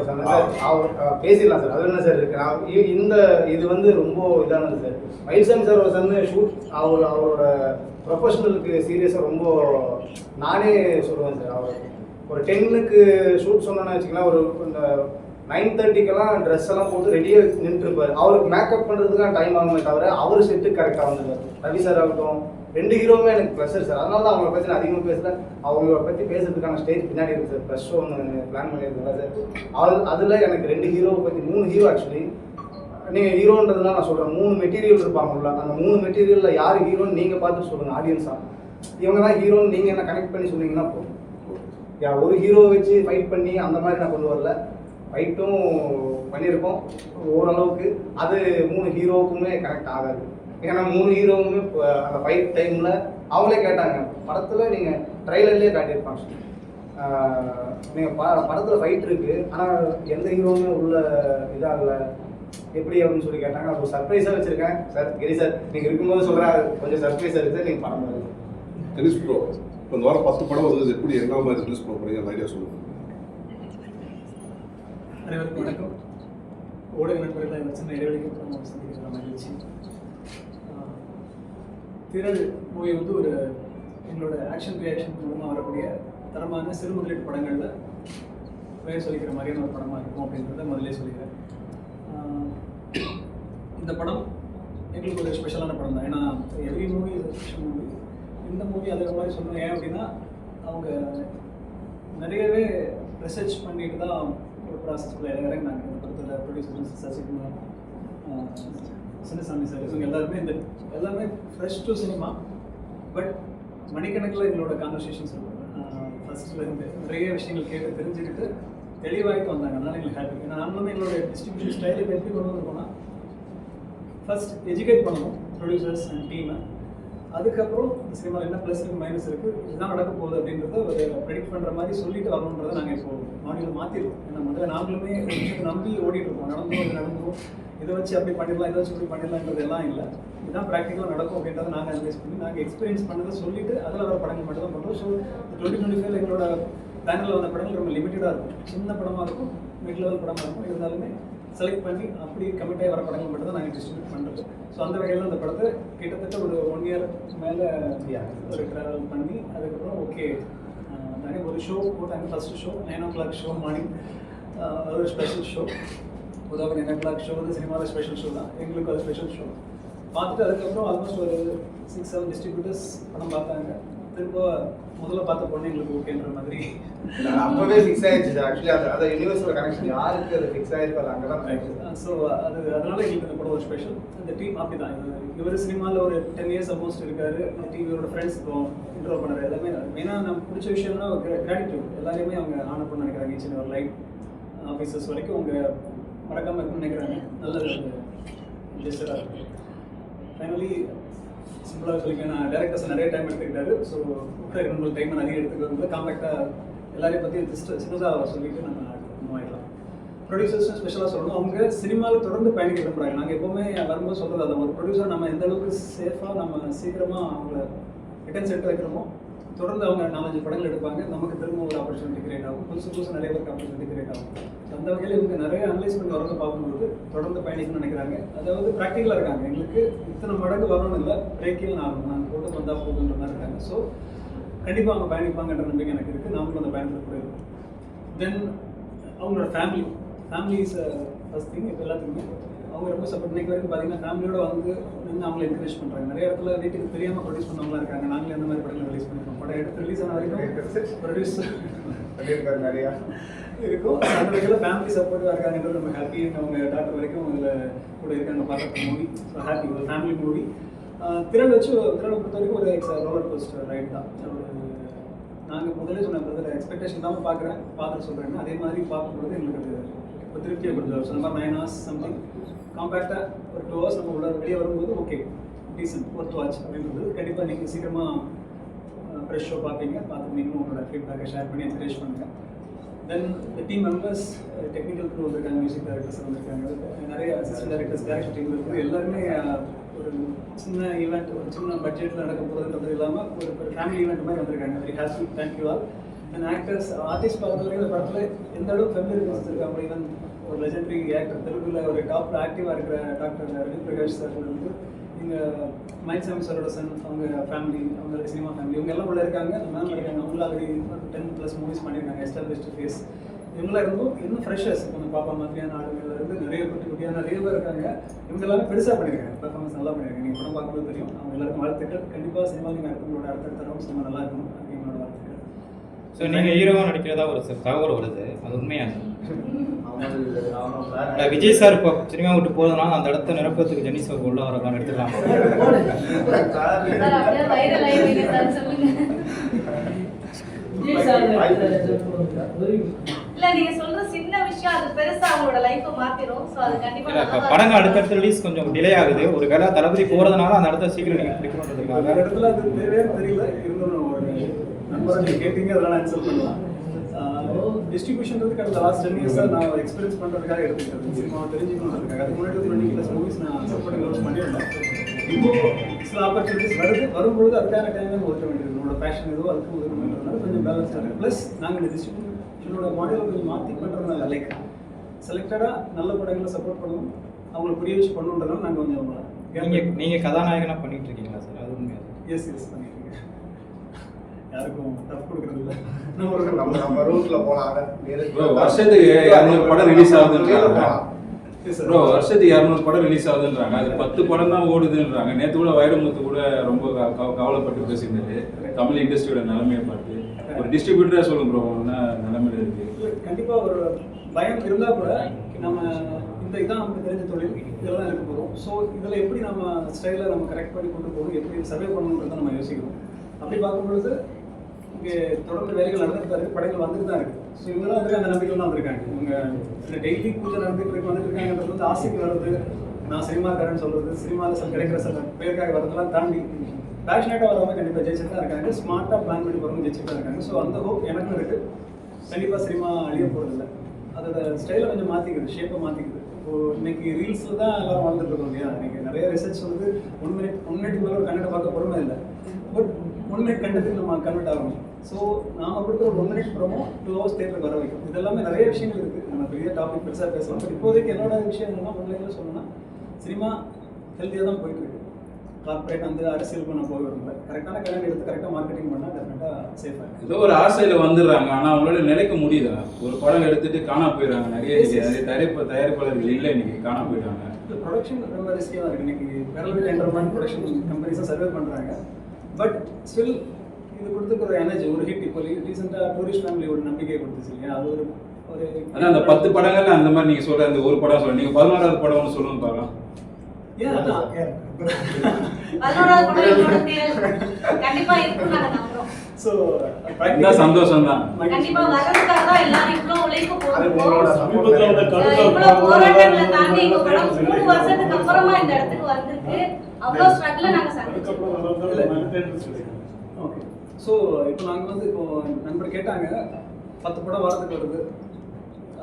அவர் பேசிடலாம் சார். அது என்ன சார் இருக்கு இந்த இது வந்து ரொம்ப இதானது சார். மயில் சார் ஒரு சன்னு ஷூட் அவரோட ப்ரொஃபஷனலுக்கு சீரியஸாக ரொம்ப நானே சொல்லுவேன் சார். அவர் ஒரு 10க்கு ஷூட் சொன்னோன்னு வச்சுக்கலாம், ஒரு இந்த 9:30க்கெல்லாம் ட்ரெஸ் எல்லாம் போட்டு ரெடியாக நின்றுருப்பார். அவருக்கு மேக்கப் பண்ணுறதுக்கான டைம் ஆகுமே தவிர அவர் செட்டுக்கு கரெக்டாக வந்துருவார். ரவி சார் ஆகட்டும், 2 ஹீரோவுமே எனக்கு ப்ரெஷர் சார். அதனால தான் அவங்கள பற்றி நான் அதிகமாக பேசல. அவங்கள பற்றி பேசுறதுக்கான ஸ்டேஜ் பின்னாடி இருக்குது சார். ப்ரெஷ் ஒன்று பிளான் பண்ணியிருந்தேன் சார். அதில் எனக்கு 2 ஹீரோவை பற்றி 3 ஹீரோ ஆக்சுவலி நீங்கள் ஹீரோன்றதுலாம் நான் சொல்கிறேன். 3 மெட்டீரியல் இருப்பாங்கல்ல, அந்த 3 மெட்டீரியலில் யார் ஹீரோன்னு நீங்கள் பார்த்து சொல்லுங்கள் ஆடியன்ஸாக. இவங்க தான் ஹீரோன்னு நீங்கள் என்ன கனெக்ட் பண்ணி சொன்னீங்கன்னா போதும். ஒரு ஹீரோவை வச்சு ஃபைட் பண்ணி அந்த மாதிரி நான் கொண்டு வரல. ஃபைட்டும் பண்ணியிருக்கோம் ஓரளவுக்கு. அது 3 ஹீரோவுக்குமே கனெக்ட் ஆகாது. ஏன்னா 3 ஹீரோவுமே அந்த ஃபைட் டைமில் அவங்களே கேட்டாங்க. படத்தில் நீங்கள் ட்ரைலர்லேயே காட்டியிருப்பாங்க. நீங்கள் படத்தில் ஃபைட் இருக்குது, ஆனால் எந்த ஹீரோவுமே உள்ள இதாகல எப்படி அப்படின்னு சொல்லி கேட்டாங்க. அது ஒரு சர்ப்ரைஸாக வச்சுருக்கேன் சார். கிரி சார் நீங்கள் இருக்கும்போது சொல்கிறேன், கொஞ்சம் சர்ப்ரைஸாக இருக்குது சார். நீங்கள் படம் பாருங்க. டெனிஸ் ப்ரோ இப்போ இந்த வாரம் 10 படம் வந்து எப்படி என்ன மாதிரி ரிலீஸ் பண்ண போகிறீங்க அந்த ஐடியா சொல்லுங்கள். அனைவருக்கும் வணக்கம். ஊடக நண்பர்களை சின்ன இடைவெளிக்கு நம்ம சந்திக்கிற மகிழ்ச்சி. திரள் மூவி வந்து ஒரு எங்களோட ஆக்ஷன் ரியாக்ஷன் மூலமாக வரக்கூடிய தரமான சிறு முதலீட்டு படங்களில் பெயர் சொல்லிக்கிற மாதிரியான ஒரு படமாக இருக்கும் அப்படின்றத முதலே சொல்லிக்கிறேன். இந்த படம் எங்களுக்கு ஒரு ஸ்பெஷலான படம் தான். ஏன்னா every movie is special movie. இந்த மூவி அதே மாதிரி சொல்லணும். ஏன் அப்படின்னா அவங்க நிறையவே ரிசர்ச் பண்ணிட்டு தான் ஒரு ப்ராசஸ்க்குள்ளே இறங்கினாங்க. இந்த படத்தில் ப்ரொடியூசர் சசிகுமார், சின்னசாமி சார், இவங்க எல்லாமே ஃப்ரெஷ் டு சினிமா. பட் மணிக்கணக்கில் எங்களோட கான்வர்சேஷன்ஸ் ஃபஸ்ட்லேருந்து நிறைய விஷயங்கள் கேட்டு தெரிஞ்சுக்கிட்டு தெளிவாகிட்டு வந்தாங்க. அதனால எங்களுக்கு ஹாப்பி. ஏன்னா நாங்களுமே எங்களோட டிஸ்ட்ரிபியூஷன் ஸ்டைலை எப்படி கொண்டு வந்துருக்கோம்னா, ஃபர்ஸ்ட் எஜுகேட் பண்ணணும் ப்ரொடியூசர்ஸ் அண்ட் டீமை. அதுக்கப்புறம் இந்த சினிமாவில் என்ன ப்ளஸ் இருக்குது மைனஸ் இருக்குது, இதுதான் நடக்க போகுது அப்படின்றத ஒரு ப்ரெடிக்ட் பண்ணுற மாதிரி சொல்லிட்டு வரணுன்றதை நாங்கள் இப்போ மாடியில் மாற்றிருக்கோம். ஏன்னா முதல்ல நாங்களுமே நம்பி ஓடிட்டு இருக்கோம். நடந்தோம் இதை வச்சு அப்படி பண்ணிடலாம், இதை வச்சு இப்படி பண்ணிடலான்றது எல்லாம் இல்லை. இதுதான் ப்ராக்டிக்கலாக நடக்கும் அப்படின்றத நாங்கள் அனலைஸ் பண்ணி நாங்கள் எக்ஸ்பீரியன்ஸ் பண்ணதை சொல்லிவிட்டு அதில் வர படங்கள் மட்டும் தான் பண்ணுறோம். ஸோ 2025 எங்களோட பேனலில் வந்த படங்கள் ரொம்ப லிமிட்டடாக இருக்கும். சின்ன படமாக இருக்கும், மிட் லெவல் படமாக இருக்கும். இருந்தாலுமே செலக்ட் பண்ணி அப்படி கமிட் ஆகி வர படங்கள் மட்டும் தான் நாங்கள் டிஸ்ட்ரிபியூட் பண்ணுறது. ஸோ அந்த வகையில் அந்த படத்தை கிட்டத்தட்ட ஒரு 1 இயர் மேலே ஒரு ட்ராவல் பண்ணி அதுக்கப்புறம் ஓகே நாங்கள் ஒரு ஷோ போட்டாங்க. First show 9 o'clock show morning, அது ஒரு ஸ்பெஷல் ஷோ. பொதுவாக 9 o'clock ஷோ வந்து சினிமாவில் ஸ்பெஷல் ஷோ தான். எங்களுக்கு அது ஸ்பெஷல் ஷோ பார்த்துட்டு அதுக்கப்புறம் ஆல்மோஸ்ட் ஒரு 6-7 டிஸ்ட்ரிபியூட்டர்ஸ் படம் பார்த்தாங்க. திரும்ப முதல்ல பார்த்த பொண்ணு எங்களுக்கு ஓகேன்ற மாதிரி அப்பவே ஃபிக்ஸ் ஆயிடுச்சு சார். ஆக்சுவலி அது யூனிவர்சல் கனெக்ஷன் யாருக்கு அது ஃபிக்ஸ் ஆயிருக்கு அது அங்கே தான். ஸோ அதனால எங்களுக்கு இந்த படம் ஒரு ஸ்பெஷல். இந்த டீம் அப்படி தான். இவர் சினிமாவில் ஒரு 10 years ஆல்மோஸ்ட் இருக்காரு. இந்த டீம் இவரோட ஃப்ரெண்ட்ஸ் இப்போ இன்ட்ரோல் பண்ணுறது எல்லாமே மெயினாக நம்ம பிடிச்ச விஷயம்னா கிராட்டிடியூட். எல்லாருமே அவங்க ஆனர் பண்ண நினைக்கிறாங்க. சின்ன ஒரு லைட் ஆஃபீஸர்ஸ் வரைக்கும் அவங்க மறக்காமல் இருக்குன்னு நினைக்கிறாங்க. நல்லது ஜெஸ்டராக இருக்குது. ஃபைனலி சிம்பிளாக சொல்லிக்கலாம், நான் டேரக்டர்ஸ் நிறைய டைம் எடுத்துக்கிட்டாரு. ஸோ உங்களுக்கு டைம் நிறைய எடுத்துக்கிறது காம்பேக்டாக எல்லாரையும் பற்றி சின்னதாக சொல்லிட்டு நம்ம மூவ் ஆகிடலாம். ப்ரொடியூசர்ஸும் ஸ்பெஷலாக சொல்லணும். அவங்க சினிமாவில் தொடர்ந்து பயணிக்க விரும்புகிறாங்க. நாங்கள் எப்போவுமே வரும்போது சொல்கிறது அதை, ஒரு ப்ரொடியூசர் நம்ம எந்த அளவுக்கு சேஃபாக நம்ம சீக்கிரமாக அவங்கள ரிட்டர்ன் செட் வைக்கிறோமோ தொடர்ந்து அவங்க 4-5 படங்கள் எடுப்பாங்க. நமக்கு திரும்ப ஒரு ஆப்பர்ச்சுனிட்டி கிரியேட் ஆகும். புதுசு நிறைய பேருக்கு ஆப்பர்ச்சுனிட்டி கிரியேட் ஆகும். அந்த வகையில் இவங்க நிறைய அனலைஸ் பண்ணி வரது பார்க்கும்போது தொடர்ந்து பயணிக்கணும்னு நினைக்கிறாங்க. அதாவது ப்ராக்டிக்கலாக இருக்காங்க. எங்களுக்கு இத்தனை மடங்கு வரணும்னு இல்லை, பிரேக்கிங் ஆகும், நாங்கள் போட்டு வந்தால் போகுன்ற மாதிரி இருக்காங்க. ஸோ கண்டிப்பாக அவங்க பயணிப்பாங்கன்ற நம்பிக்கை எனக்கு இருக்குது. நாமளும் அந்த பயணத்தில் கூட இருக்கும். தென் அவங்களோட ஃபேமிலி இஸ் ஃபர்ஸ்ட் திங். இப்போ எல்லாத்துக்குமே அவங்க ரொம்ப சப்போர்ட். இன்னைக்கு வரைக்கும் பார்த்தீங்கன்னா ஃபேமிலியோட வந்து நின்று அவங்கள என்கரேஜ் பண்ணுறாங்க. நிறைய இடத்துல வீட்டுக்கு தெரியாமல் ப்ரொடியூஸ் பண்ணவங்களாம் இருக்காங்க. நாங்களே அந்த மாதிரி படங்கள் ரிலீஸ் பண்ணிருக்கோம். படம் எடுத்து ரிலீஸ் ஆன வரைக்கும் ப்ரொடியூஸ் பண்ணியிருக்காரு நிறையா இருக்கும். அந்த வகையில் ஃபேமிலி சப்போர்ட்டாக இருக்காங்கன்றது ரொம்ப ஹாப்பி. அவங்க டாக்டர் வரைக்கும் அதில் கூட இருக்காங்க பார்க்குற மூவி. ஸோ ஹாப்பி, ஒரு ஃபேமிலி மூவி. திரள் பொறுத்த வரைக்கும் ஒரு ரோலர் கோஸ்டர் ரைட் தான். நாங்கள் முதல்ல சொன்ன பிரதர் எக்ஸ்பெக்டேஷன் தான் பார்த்துட்டு சொல்கிறேன். அதே மாதிரி பார்க்கும்பொழுது எங்களுக்கு ஒரு திருப்தியை கொடுத்தாரு. சொன்ன மாதிரி 9 hours சம்திங் காம்பேக்டாக ஒரு 2 hours நம்ம உள்ள வெளியே வரும்போது ஓகே டீசன்ட் ஒர்த் வாட்ச் அப்படின்றது. கண்டிப்பாக நீங்கள் சீக்கிரமாக ஃப்ரெஷ் ஷோ பார்ப்பீங்க. பார்த்து நீங்களும் உங்களோட ஃபீட்பேக்கை ஷேர் பண்ணி என்கரேஜ் பண்ணுங்கள். Then the team members, technical crew வந்திருக்காங்க, மியூசிக் டைரக்டர்ஸ் வந்திருக்காங்க, நிறைய அசிஸ்டன்ட் டைரக்டர்ஸ், டைரக்டர் டீம் இருக்குது. எல்லாருமே ஒரு சின்ன ஈவெண்ட், ஒரு சின்ன பட்ஜெட்டில் நடக்க போகிறதுன்றது இல்லாமல் ஒரு ஃபேமிலி ஈவெண்ட் மாதிரி வந்திருக்காங்க. Very happy, thank you all. And actors, artist பார்க்குறதுலேயே இந்த படத்தில் எந்த அளவுக்கு ஃபெமிலியர் இருக்காங்க. ஈவன் ஒரு லெஜெண்டரி ஆக்டர், தெலுங்குல ஒரு டாப் ஆக்டிவாக இருக்கிற டாக்டர் ரவி பிரகாஷ் சார் வந்து இங்கே மயில்சாமி சாரோட சன், அவங்க ஃபேமிலி, அவங்களோட சினிமா ஃபேமிலி, இவங்க எல்லாம் உள்ள இருக்காங்க. மேம் இருக்காங்க. அவங்களும் ஆல்ரெடி 10+ மூவிஸ் பண்ணியிருக்காங்க. Established face. இவங்களாம் இருந்தும் இன்னும் ஃப்ரெஷர்ஸ், கொஞ்சம் பாப்பா மாதிரியான ஆளுங்கள்ல இருந்து நிறைய குட்டியாக நிறைய பேர் இருக்காங்க. இவங்க எல்லாமே பெருசாக பண்ணியிருக்காங்க. பெர்ஃபார்மன்ஸ் நல்லா பண்ணியிருக்காங்க. நீங்கள் படம் பார்க்கும்போது தெரியும். அவங்க எல்லாருக்கும் வாழ்த்துக்கள். கண்டிப்பாக சினிமா நீங்கள் உங்களோட அடுத்த தரம் சினிமா நல்லா இருக்கணும். அது எங்களோட வாழ்த்துக்கள். ஸோ நீங்கள் ஹீரோவாக நடிக்கிறதா ஒரு தகவல் வருது, அது உண்மையாக? விஜய் சார் இப்போ சினிமா விட்டு போகிறதுனால அந்த இடத்த நிரப்பத்துக்கு ஜெனி சார் உள்ள வரலாம் எடுத்துக்கலாம். இல்ல நீங்க சொல்ற சின்ன விஷயம் அது பெருசா அவங்களோட லைஃபை மாத்திரும். சோ அது கண்டிப்பா இல்ல இப்ப படங்கள் அடுத்தடுத்த ரிலீஸ் கொஞ்சம் டிலே ஆகுது. ஒரு வேளை தளபதி போறதுனால அந்த இடத்த சீக்கிரம் நீங்க பிடிக்கணும்ன்றதுக்காக வேற இடத்துல அது தேவையான்னு தெரியல. இருந்தாலும் ஒரு நம்பரை நீங்க கேட்டீங்க, அதெல்லாம் நான் ஆன்சர் பண்ணலாம். டிஸ்ட்ரிபியூஷன்றது கடந்த லாஸ்ட் 10 years நான் எக்ஸ்பீரியன்ஸ் பண்ணுறதுக்காக எடுத்துக்கிட்டேன். சினிமாவை தெரிஞ்சுக்கணுன்றதுக்காக. அதுக்கு முன்னாடி 20+ மூவிஸ் நான் சப்போர்ட் க்ளோஸ் பண்ணியிருந்தேன். இப்போ சில ஆப்பர்ச்சுனிட்டிஸ் வரும்பொழுது அதுக்கான டைம் ஒதுக்க வேண்டியது. என்னோட பேஷன் ஏதோ அதுக்கு ஒதுக்கணுன்றதுனால கொஞ்சம் பேலன்ஸ் ஆகுது. ப்ளஸ் நாங்கள் இந்த டிஸ்ட்ரிபியூஷனோட மாடல் கொஞ்சம் மாற்றி பண்ணுறதுனால லைக் செலக்டடாக நல்ல படங்களை சப்போர்ட் பண்ணணும், அவங்களுக்கு புரிய வச்சு பண்ணணுன்றதுனால நாங்கள் கொஞ்சம் நீங்கள் கதாநாயகனாக பண்ணிட்டு இருக்கீங்களா சார்? அது உண்மையாக? எஸ் பண்ணிட்டு இருக்கேன். யாருக்கும் டஃப் கொடுக்கறது இல்லை. நம்ம ரூட்ல போலாம். வருஷத்துக்கு 200 படம் ரிலீஸ் ஆகுதுன்றாங்க. ப்ரோ வருஷத்துக்கு 200 படம் ரிலீஸ் ஆகுதுன்றாங்க. அது 10 படம் தான் ஓடுதுன்றாங்க. நேற்று கூட வைரமுத்து கூட ரொம்ப கவலைப்பட்டு பேசியிருந்தாரு தமிழ் இண்டஸ்ட்ரியோட நிலைமையை பார்த்து. ஒரு டிஸ்ட்ரிபியூட்டராக சொல்லுங்க ப்ரோ, என்ன நிலைமையில இருக்கு? கண்டிப்பாக ஒரு பயம் இருந்தால் கூட நம்ம இதான் நமக்கு தெரிஞ்ச தொழில், இதெல்லாம் இருக்க போகிறோம். ஸோ இதில் எப்படி நம்ம ஸ்டைலில் நம்ம கரெக்ட் பண்ணி கொண்டு போகணும், எப்படி சர்வே பண்ணணுன்றதை நம்ம யோசிக்கணும். அப்படி பார்க்கும்பொழுது இங்கே தொடர்ந்து வேலைகள் நடந்துட்டு தான் இருக்குது, படங்கள் வந்துட்டு தான் இருக்குது. ஸோ இவங்கெல்லாம் வந்து அந்த நம்பிக்கையில் தான் வந்திருக்காங்க. இவங்க இந்த டெய்லி பூஜை வந்துட்டு இருக்காங்கன்றது வந்து ஆசைக்கு வருது. நான் சினிமாக்காரன்னு சொல்கிறது, சினிமாவில் கிடைக்கிற சில பேருக்காக வரதெல்லாம் தாண்டி பேஷனேட்டாக வரவங்க கண்டிப்பாக ஜெயிச்சுட்டு தான் இருக்காங்க. ஸ்மார்ட்டாக பிளான் பண்ணி போகிறவங்க ஜெயிச்சுட்டு தான் இருக்காங்க. ஸோ அந்த ஹோப் எனக்கும் இருக்குது. கண்டிப்பாக சினிமா அழிய போகிறதில்ல. அதோட ஸ்டைலை கொஞ்சம் மாற்றிக்குது, ஷேப்பை மாற்றிக்குது. இப்போது இன்னைக்கு ரீல்ஸில் தான் எல்லோரும் வாழ்ந்துட்டு இருக்கோம் இல்லையா? இன்றைக்கி நிறைய ரிசர்ச் வந்து 1 minute மேலே ஒரு கண்டென்ட் பார்க்க பொறுமை இல்லை. பட் 1 minute கண்டென்ட்டுக்கு நம்ம கன்வெர்ட் ஆகணும். ஸோ நாம் கொடுக்குற ஒரு 1 minute ப்ரோமோ 2 hours தேட்டருக்கு வர வைக்கும். இதெல்லாமே நிறைய விஷயங்கள் இருக்குது. நம்ம பெரிய டாபிக் பெருசாக பேசலாம். பட் இப்போதைக்கு என்னோட விஷயம் என்னன்னா, ஒன்லைனில் சொல்லணும்னா சினிமா ஹெல்த்தியாக தான் போயிட்டு இருக்கு. கார்பரேட் வந்து அரசியல் பண்ண போக விரும்பல. கரெக்டான கல்யாணம் எடுத்து கரெக்டாக மார்க்கெட்டிங் பண்ணால் டெஃபினட்டாக சேஃபாக. ஏதோ ஒரு ஆசையில் வந்துடுறாங்க, ஆனால் அவங்களால நிலைக்க முடியுதா? ஒரு படம் எடுத்துட்டு காணா போயிடுறாங்க. நிறைய தயாரிப்பாளர்கள் இல்லை, இன்னைக்கு காணா போயிட்டாங்க. ப்ரொடக்ஷன் ரொம்ப ரிஸ்கியாக தான் இருக்குது. இன்னைக்கு பேரலல் என்டர்பிரைஸ் ப்ரொடக்ஷன் கம்பெனிஸாக சர்வே பண்ணுறாங்க. பட் ஸ்டில் இது கொடுத்துருக்கிற எனர்ஜி ஒரு ஹிட். இப்போ ரீசெண்டாக டூரிஸ்ட் ஃபேமிலி ஒரு நம்பிக்கை கொடுத்துச்சு இல்லையா? அது ஒரு ஆனால் அந்த 10 படங்கள்ல அந்த மாதிரி நீங்கள் சொல்கிற அந்த ஒரு படம் சொல்லுங்கள். நீங்கள் 11வது படம்னு சொல்லுங்க பார்க்கலாம். ஏன் அதான் 11வது படம் என்னோட தேர்வு கண்டிப்பா இருக்கும். நாங்க நம்புறோம். சோ இந்த சந்தோஷம் தான். கண்டிப்பா வரதுக்காக தான் எல்லாரும் இவ்வளவு உழைப்பு போடுறோம். சமீபத்துல வந்த இவ்வளவு போராட்டங்களை தாண்டி இந்த படம் 3 வருஷத்துக்கு அப்புறமா இந்த இடத்துக்கு வந்திருக்கு. அவ்வளவு ஸ்ட்ரகிள் நாங்க சந்திச்சோம். ஓகே. ஸோ இப்போ நாங்கள் வந்து இப்போ நண்பர் கேட்டாங்க 10 படம் வரதுக்கு வருது.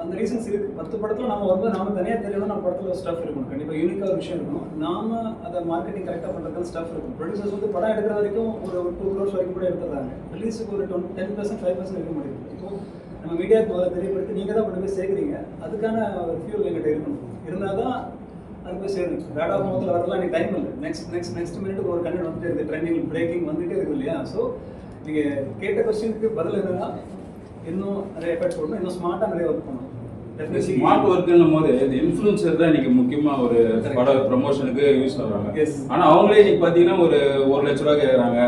அந்த ரீசன்ஸ் இருக்குது. 10 படத்தில் நம்ம வரும்போது நாம தனியாக தெரியணும். நம்ம படத்தில் ஸ்டஃப் இருக்கணும். கண்டிப்பாக யூனிக்காக ஒரு விஷயம் இருக்கணும். நாம அதை மார்க்கெட்டிங் கரெக்டாக பண்ணுறதுக்கு ஸ்டஃப் இருக்கும். ப்ரொடியூசர்ஸ் வந்து படம் எடுக்கிற வரைக்கும் ஒரு 2 crores வரைக்கும் கூட எடுத்துடுறாங்க. ரிலீஸுக்கு ஒரு 10% 5% இருக்க முடியும். இப்போ நம்ம மீடியாவுக்கு முதல்ல தெரியப்படுத்தி நீங்கள் தான் கொண்டு போய் சேர்க்குறீங்க. அதுக்கான ஒரு ஃபியூல் எங்கிட்ட இருக்கணும். இருந்தால் தான் அது போய் சேரும். வேடா முகத்தில் வரலாம் எனக்கு டைம் இல்லை. நெக்ஸ்ட் மினிட்டுக்கு ஒரு கண்டென்ட் வந்துட்டு இருக்குது. ட்ரெண்டிங் பிரேக்கிங் வந்துகிட்டே இருக்குது இல்லையா? ஸோ நீங்கள் கேட்ட கொஸ்டினுக்கு பதில் என்னன்னா, இன்னும் நிறைய எஃபர்ட் போடணும், இன்னும் ஸ்மார்ட்டாக நிறைய ஒர்க் பண்ணணும். ஸ்மார்ட் ஒர்க்குன்னும் போது இந்த இன்ஃப்ளூன்சர் தான் இன்னைக்கு முக்கியமாக ஒரு பட ப்ரொமோஷனுக்கு யூஸ் பண்ணுறாங்க. ஆனால் அவங்களே இன்னைக்கு பார்த்தீங்கன்னா ஒரு 1 லட்ச ரூபா கேட்குறாங்க,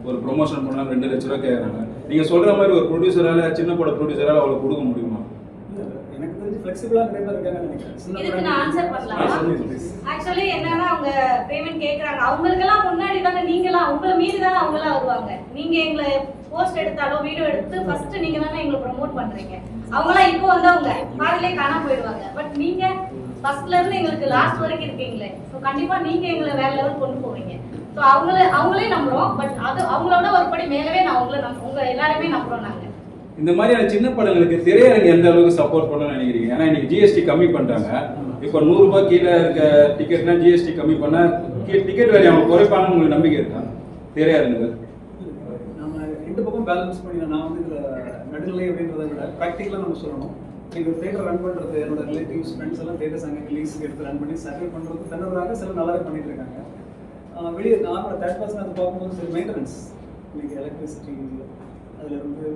ஒரு ப்ரொமோஷன் பண்ணால் 2 லட்ச ரூபா கேட்குறாங்க. நீங்கள் சொல்கிற மாதிரி ஒரு ப்ரொடியூசரால், சின்ன பட ப்ரொடியூசரால் அவ்வளோ கொடுக்க முடியுமா? எனக்கு தெரிஞ்சு ஃப்ளெக்சிபிளாக நிறைய பேர் இருக்காங்கன்னு நினைக்கிறேன். இதுக்கு நான் ஆன்சர் பண்ணலாமா? ஆக்சுவலி என்னன்னா அவங்க பேமெண்ட் கேக்குறாங்க. அவங்களுக்கெல்லாம் முன்னாடி தானே நீங்களாம் உங்களை மீறி தானே அவங்களாம் வருவாங்க. நீங்க எங்களை போஸ்ட் எடுத்தாலோ வீடியோ எடுத்து ஃபர்ஸ்ட் நீங்க தானே எங்களை ப்ரோமோட் பண்றீங்க. அவங்களாம் இப்போ வந்தவங்க பாதிலே காணாம போயிடுவாங்க. பட் நீங்க ஃபர்ஸ்ட்ல இருந்து எங்களுக்கு லாஸ்ட் வரைக்கும் இருக்கீங்களே, ஸோ கண்டிப்பா நீங்க எங்களை வேற லெவல் கொண்டு போவீங்க. ஸோ அவங்களே நம்புறோம். பட் அது அவங்களோட ஒரு படி மேலவே நான் உங்க எல்லாருமே நம்புறோம் நாங்க. இந்த மாதிரியான சின்ன படங்களுக்கு திரையரங்கு எந்த அளவுக்கு சப்போர்ட் பண்ணணும்னு நினைக்கிறீங்க? ஏன்னா இன்னைக்கு ஜிஎஸ்டி கம்மி பண்ணிட்டாங்க. இப்போ 100 ரூபாய் கீழே இருக்க டிக்கெட்னா ஜிஎஸ்டி கம்மி பண்ண டிக்கெட் வேலையை அவங்க குறைப்பாங்கன்னு உங்களுக்கு நம்பிக்கை இருக்கா திரையரங்கு? நம்ம 2 பக்கம் பேலன்ஸ் பண்ணி நான் வந்து இதில் நடுநிலை அப்படின்றத விட ப்ராக்டிக்கலாக நம்ம சொல்லணும். நீங்கள் தேட்டர் ரன் பண்ணுறது என்னோட ரிலேட்டிவ்ஸ் ஃப்ரெண்ட்ஸ் எல்லாம் தேட்டர் சங்க லீஸுக்கு எடுத்து ரன் பண்ணி சர்வே பண்ணுறது தன்னதாக சில நல்லாவே பண்ணிட்டு இருக்காங்க. வெளியே நார்மலாக 3rd பர்சன் அது பார்க்கும்போது சரி மெயின்டெனன்ஸ் இன்னைக்கு எலக்ட்ரிசிட்டி அதிலிருந்து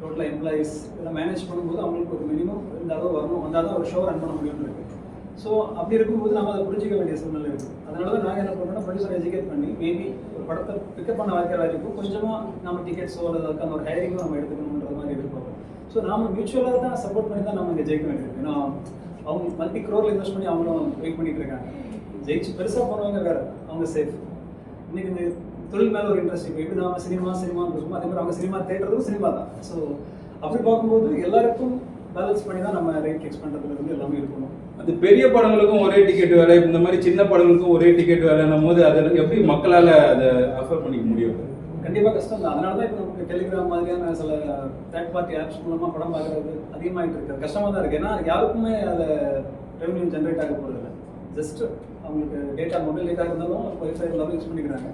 டோட்டலாக எம்ப்ளாயீஸ் இதெல்லாம் மேனேஜ் பண்ணும்போது அவங்களுக்கு ஒரு மினிமம் இந்த அளவு வரணும், வந்தால் தான் ஒரு ஷோ ரன் பண்ண முடியும்னு இருக்குது. ஸோ அப்படி இருக்கும்போது நம்ம அதை புரிஞ்சிக்க வேண்டிய சூழ்நிலை இருக்குது. அதனால தான் நாங்கள் என்ன பண்ணுறோம்னா ப்ரொடியூசர் எஜுகேட் பண்ணி மேபி ஒரு படத்தை பிக்கப் பண்ண வைக்கிற வரைக்கும் கொஞ்சமாக நம்ம டிக்கெட்ஸோ அல்லது அதுக்கான ஒரு ஹையரிங்கோ நம்ம எடுத்துக்கணுன்ற மாதிரி எதிர்பார்ப்போம். ஸோ நாம மியூச்சுவலாக தான் சப்போர்ட் பண்ணி தான் நம்ம இங்கே ஜெயிக்க வேண்டியிருக்கு. ஏன்னா அவங்க மல்டி க்ரோரில் இன்வெஸ்ட் பண்ணி அவங்களும் வெயிட் பண்ணிட்டு இருக்காங்க. ஜெயிச்சு பெருசாக போனவங்க வேறு, அவங்க சேஃப். இன்னைக்கு இந்த தொழில் மேலே ஒரு இன்ட்ரெஸ்ட் இப்போ எப்படி நாம சினிமான்னு பேசுவோம், அதே மாதிரி அவங்க சினிமா தேட்டரும் சினிமா தான். ஸோ அப்படி பார்க்கும்போது எல்லாருக்கும் பேலன்ஸ் பண்ணி தான் நம்ம ரேட் ஃபிக்ஸ் பண்ணுறதுலேருந்து எல்லாமே இருக்கணும். அது பெரிய படங்களுக்கும் ஒரே டிக்கெட் வேலை, இந்த மாதிரி சின்ன படங்களுக்கும் ஒரே டிக்கெட் வேலைன்னும் போது அதை எப்படி மக்களால் அதை அஃபோர்ட் பண்ணிக்க முடியும்? கண்டிப்பாக கஷ்டம் தான். அதனால தான் இப்போ நமக்கு டெலிகிராம் மாதிரியான சில தேர்ட் பார்ட்டி ஆப்ஸ் மூலமாக படம் பார்க்குறது அதிகமாகிட்டு இருக்குது. கஷ்டமாக தான் இருக்குது. ஏன்னா யாருக்குமே அதை ரெவன்யூ ஜென்ரேட் ஆக போகிறதில்ல. ஜஸ்ட் அவங்களுக்கு டேட்டா மொபைல் டேட்டா இருந்தாலும் ஒய்ஃபை எல்லாமே யூஸ் பண்ணிக்கிறாங்க.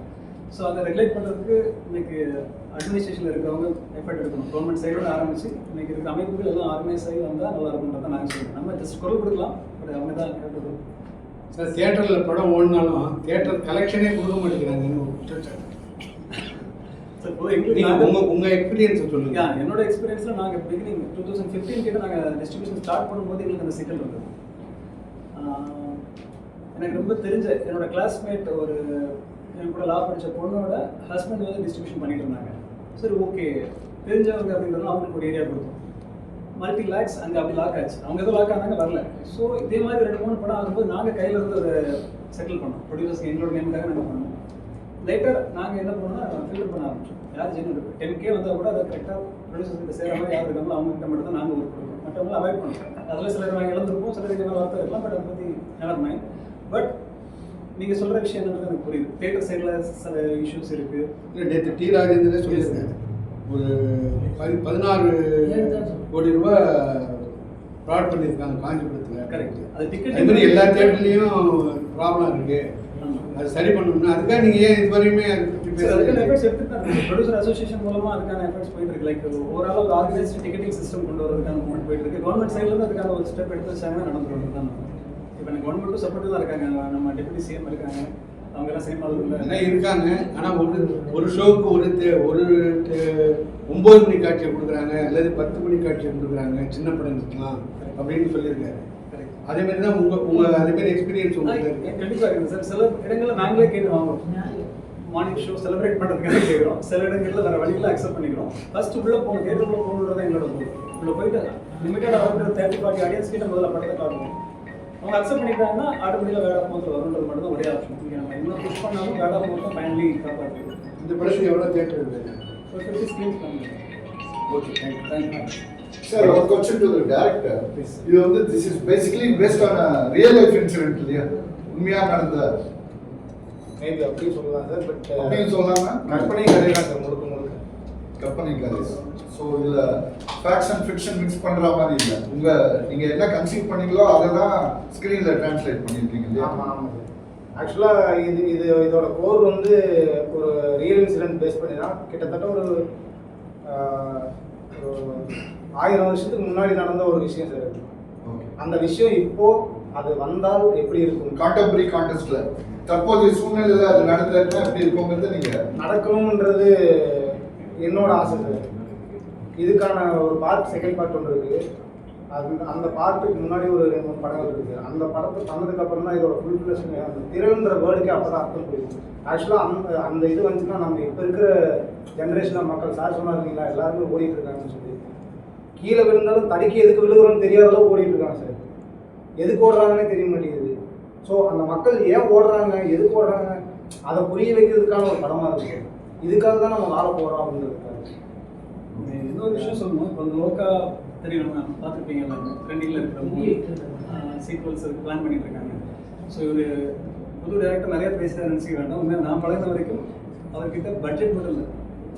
ஸோ அதை ரெகுலேட் பண்ணுறதுக்கு இன்னைக்கு அட்மினிஸ்ட்ரேஷனில் இருக்கிறவங்க எஃபர்ட் எடுக்கணும். கவர்மெண்ட் சைடோட ஆரம்பிச்சு இன்னைக்கு இருக்கிற அமைப்புகள் எல்லாம் ஆர்கனைஸ் ஆகி வந்தால் நல்லா இருக்குன்றதை நாங்கள் சொல்லுவோம். நம்ம ஜஸ்ட் குரல் கொடுக்கலாம், பட் அவங்க தான் கேட்டது. சார் தியேட்டரில் படம் ஓடினாலும் தியேட்டர் கலெக்ஷனே கொடுக்க மாட்டேங்கிறாங்க. உங்கள் எக்ஸ்பீரியன்ஸ் சொல்லுங்க. என்னோட எக்ஸ்பீரியன்ஸில் நாங்கள் பிகினிங் 2015 கிட்ட நாங்கள் டிஸ்ட்ரிபியூஷன் ஸ்டார்ட் பண்ணும்போது எங்களுக்கு அந்த சிக்கல் இருந்தது. எனக்கு ரொம்ப தெரிஞ்ச என்னோட கிளாஸ்மேட் ஒரு என் கூட லா படித்த பொண்ணோட ஹஸ்பண்ட் வந்து டிஸ்ட்ரிபியூஷன் பண்ணிட்டு இருந்தாங்க. சரி ஓகே தெரிஞ்சவங்க அப்படின்றதும் அவங்களுக்கு ஒரு ஏரியா கொடுத்தோம். மல்டி லேக்ஸ் அங்கே அப்படி லாக் ஆச்சு. அவங்க எதுவும் லாக் ஆனாங்க வரல. ஸோ இதே மாதிரி 2-3 படம் ஆகும்போது நாங்கள் கையில் இருந்து ஒரு செட்டில் பண்ணோம். ப்ரொடியூசர்ஸ்க்கு எங்களோட நேமுக்காக நாங்கள் பண்ணோம். லேட்டர் நாங்கள் என்ன பண்ணோம்னா ஃபில்டர் பண்ண ஆரம்பிச்சோம். யார் ஜென்யூன் இருக்குது 10K வந்தால் கூட அதை கரெக்டாக ப்ரொடியூசர்ஸ் கிட்ட சேர மாதிரி யார் இருக்காங்களோ அவங்ககிட்ட மட்டும் தான் நாங்கள் ஒர்க் பண்ணுவோம். மற்றவங்களும் அவாய்ட் பண்ணுறோம். அதில் சிலர் நாங்கள் இழந்திருப்போம், சிலர் இந்த மாதிரி வார்த்தை இருக்கலாம். பட் அதை பற்றி நெவர் மைண்ட். பட் நீங்கள் சொல்கிற விஷயம் என்னன்றது எனக்கு புரியுது. தேட்டர் சைடில் சில இஷ்யூஸ் இருக்குது. இல்லை நேற்று டி ராஜேந்திரே சொல்லியிருக்காரு, ஒரு 16 கோடி ரூபாய் ஃப்ராட் பண்ணியிருக்காங்க காஞ்சிபுரத்தில். கரெக்ட். அது டிக்கெட் அது மாதிரி எல்லா தேட்டர்லேயும் ப்ராப்ளம் இருக்குது. அது சரி பண்ணணும்னா அதுக்காக நீங்கள் ஏன் இது வரையுமே அதுக்கான எஃபர்ட்ஸ் எடுத்துட்டு ப்ரொடியூசர் அசோசியேஷன் மூலமாக அதுக்கான எஃபர்ட்ஸ் போயிட்டு இருக்கு. லைக் ஓவரால் ஒரு ஆர்கனைஸ்டு டிக்கெட்டிங் சிஸ்டம் கொண்டு வரதுக்கான மூவ்மெண்ட் போயிட்டு இருக்கு. கவர்மெண்ட் சைட்லேருந்து அதுக்கான ஒரு ஸ்டெப் எடுத்து வச்சாங்கன்னா நடந்துருவது தான். இப்போ எனக்கு கவர்மெண்ட்டும் சப்போர்ட்டு தான் இருக்காங்க. நம்ம டெப்யூட்டி சிஎம் இருக்காங்க, அவங்க எல்லாம் சினிமாவில் இருக்காங்க. ஆனால் ஒரு ஷோவுக்கு ஒரு 9 மணி காட்சியை கொடுக்குறாங்க அல்லது 10 மணி காட்சியை கொடுக்குறாங்க சின்ன படங்களுக்குலாம் அப்படின்னு சொல்லியிருக்காரு. அதே மாதிரி தான் உங்கள் அதே மாதிரி எக்ஸ்பீரியன்ஸ் உங்களுக்கு கண்டிப்பாக இருக்குது சார். சில இடங்களில் நாங்களே கேட்டு வாங்குறோம். மார்னிங் ஷோ செலிப்ரேட் பண்ணுறதுக்காக கேட்குறோம். சில இடங்களில் வேறு வழியில் அக்செப்ட் பண்ணிக்கிறோம். ஃபர்ஸ்ட் உள்ளே போகணும், தேட்டருக்குள்ளே போகணுன்றது எங்களோட கோல். உள்ளே போயிட்டு லிமிட்டடாக வரக்கூடிய 30-40 ஆடியன்ஸ் கிட்ட முதல்ல படத்தை காட்டுவோம். அவங்க அக்செப்ட் பண்ணிட்டாங்கன்னா ஆட்டோமேட்டிக்காக வேட மொத்தம் வருன்றது மட்டும் தான் ஒரே ஆப்ஷன். இங்கே நம்ம இன்னும் புஷ் பண்ணாலும் வேட மொத்தம் ஃபைனலி காப்பாற்றுவோம். இந்த படத்துக்கு எவ்வளோ தேட்டர் இருக்குது? ஒரு 50 ஸ்க்ரீன்ஸ் பண்ணுவோம். Okay, thank you. Sir, one question to the director. இது வந்து this is basically based on a real life incident இல்லையா? உண்மையா நடந்த மேபி அப்படி சொல்லலாம் சார். பட் அப்படின்னு சொல்லாம கற்பனை கதை தான் சார். முழுக்க கற்பனை கதை. ஸோ இதில் ஃபேக்ட்ஸ் அண்ட் ஃபிக்ஷன் மிக்ஸ் பண்ணுற மாதிரி இல்லை. நீங்கள் என்ன கன்சீவ் பண்ணீங்களோ அதை தான் ஸ்க்ரீனில் டிரான்ஸ்லேட் பண்ணியிருக்கீங்க இல்லையா? ஆமாம் ஆமாம் சார். ஆக்சுவலாக இதோட கோர் வந்து ஒரு ரியல் இன்சிடென்ட் பேஸ் பண்ணி தான். கிட்டத்தட்ட ஒரு 1000 வருஷத்துக்கு முன்னாடி நடந்த ஒரு விஷயம் சார். அந்த விஷயம் இப்போ அது வந்தால் எப்படி இருக்கும்? கான்டெம்பரரி கான்டெக்ஸ்ட்ல தற்போதைய சூழ்நிலையில் அது நடந்ததுன்னா எப்படி இருக்குங்கிறது நீங்கள் நடக்கணும்ன்றது என்னோட ஆசை சார். இதுக்கான ஒரு பார்ட், செகண்ட் பார்ட் ஒன்று இருக்குது. அந்த பாட்டுக்கு முன்னாடி ஒரு 2-3 படங்கள் இருக்குது. அந்த படத்தை பண்ணதுக்கப்புறம் தான் இதோட ஃபுல் ஃபிளஷன் அந்த திரள்ன்ற வேர்டுக்கே அப்போ தான் அர்த்தம் புரியுது. ஆக்சுவலாக அந்த இது வந்துச்சுன்னா நம்ம இப்போ இருக்கிற ஜென்ரேஷனில் மக்கள் சார் சொன்னாருங்களா எல்லாருமே ஓடிட்டு இருக்காங்கன்னு சொல்லி கீழே விழுந்தாலும் தடிக்கு எதுக்கு விழுகிறோன்னு தெரியாத அளவு ஓடிட்டு இருக்காங்க சார். எதுக்கு ஓடுறாங்கன்னே தெரிய மாட்டேங்குது. ஸோ அந்த மக்கள் ஏன் ஓடுறாங்க எதுக்கு ஓடுறாங்க அதை புரிய வைக்கிறதுக்கான ஒரு படமாக இருக்குது. இதுக்காக தான் நம்ம வாழ போகிறோம் அப்படின்றதுக்காக. இன்னொரு விஷயம் சொல்லணும். இப்போ இந்த லோக்கா தெரியும், நம்ம பார்த்துருப்பீங்கல்ல, ட்ரெண்டிங்கில் இருக்கிற மூவி சீக்வல்ஸ் பிளான் பண்ணிட்டு இருக்காங்க. ஸோ இவர் புது டேரக்டர் நிறைய பேசுகிறத நினச்சிக்க வேண்டாம். உண்மையாக நான் பழகின வரைக்கும் அவர்கிட்ட பட்ஜெட் மட்டும் இல்லை,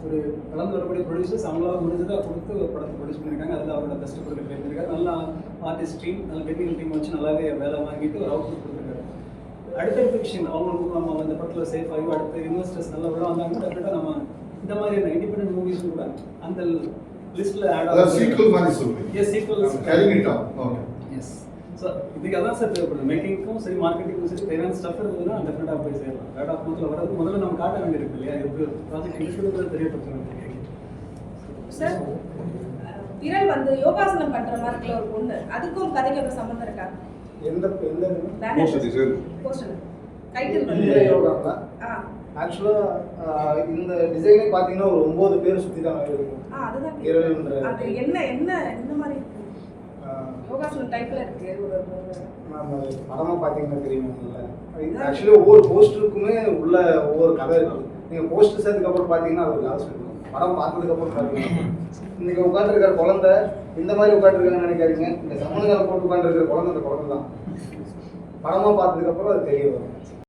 ஒரு கலந்து வரக்கூடிய ப்ரொடியூசர்ஸ் அவங்களால முடிஞ்சதாக கொடுத்து ஒரு படத்தை ப்ரொடியூஸ் பண்ணியிருக்காங்க. அதில் அவரோட பெஸ்ட் கொடுக்க ட்ரை பண்ணியிருக்காரு. நல்லா ஆர்டிஸ்ட் டீம், நல்ல டெக்னிக்கல் டீம் வச்சு நல்லாவே வேலை வாங்கிட்டு ஒரு அவுட்புட் கொடுத்துருக்காரு. அடுத்தடுத்த விஷயம் அவங்களுக்கு நம்ம அந்த படத்தில் சேஃப் ஆகி அடுத்த இன்வெஸ்டர்ஸ் நல்லா விட வந்தாங்கன்னா டெஃபினட்டாக நம்ம இந்த மாதிரியான இண்டிபெண்டன்ட் மூவிஸ் கூட அந்த லிஸ்ட்டில் ஆட் ஆகும். சீக்வல் மாதிரி சொல்லுங்க. Yes, sequels carrying it on. Okay. Yes. So இதுக்கு அதான் சார் தேவைப்படுது. மேக்கிங்க்கும் சரி, மார்க்கெட்டிங்கும் சரி, தேவையான ஸ்டஃப் இருந்ததுன்னா டெஃபினட்டாக போய் சேரலாம். வேர்ட் ஆஃப் மவுத்தில் வரது முதல்ல நம்ம காட்ட வேண்டியிருக்கு இல்லையா? எப்படி ப்ராஜெக்ட் இன்ஸ்டியூட் தெரியப்படுத்தணும். சார், விரல் வந்து யோகாசனம் பண்ற மாதிரி இருக்கிற ஒரு பொண்ணு, அதுக்கும் கதைக்கு ஒரு சம்பந்தம் இருக்கா? எந்த போஸ்டர் டைட்டில் வந்து யோகாங்களா? ஆக்சுவலாக இந்த டிசைனே பார்த்தீங்கன்னா ஒரு 9 பேர் சுற்றி தான் இருக்கும். அதுதான் விரல்ன்ற அது என்ன மாதிரி யோகாசனம் டைப்ல இருக்கு. ஒரு நம்ம படமாக பார்த்தீங்கன்னா தெரியுமாங்கல்ல, ஆக்சுவலி ஒவ்வொரு போஸ்டருக்குமே உள்ள ஒவ்வொரு கதை இருக்கும். நீங்கள் போஸ்டர் சேர்த்துக்கப்புறம் பார்த்தீங்கன்னா அது ஒரு லாஸ் இருக்கும். படம் பார்த்ததுக்கப்புறம் பார்த்தீங்கன்னா இன்னைக்கு உட்காந்துருக்கிற குழந்தை இந்த மாதிரி உட்காந்துருக்காங்கன்னு நினைக்காதீங்க. இந்த சமணங்காலம் போட்டு உட்காந்துருக்கிற குழந்தை அந்த குழந்தை தான். படமாக பார்த்ததுக்கப்புறம் அது தெரிய வரும்.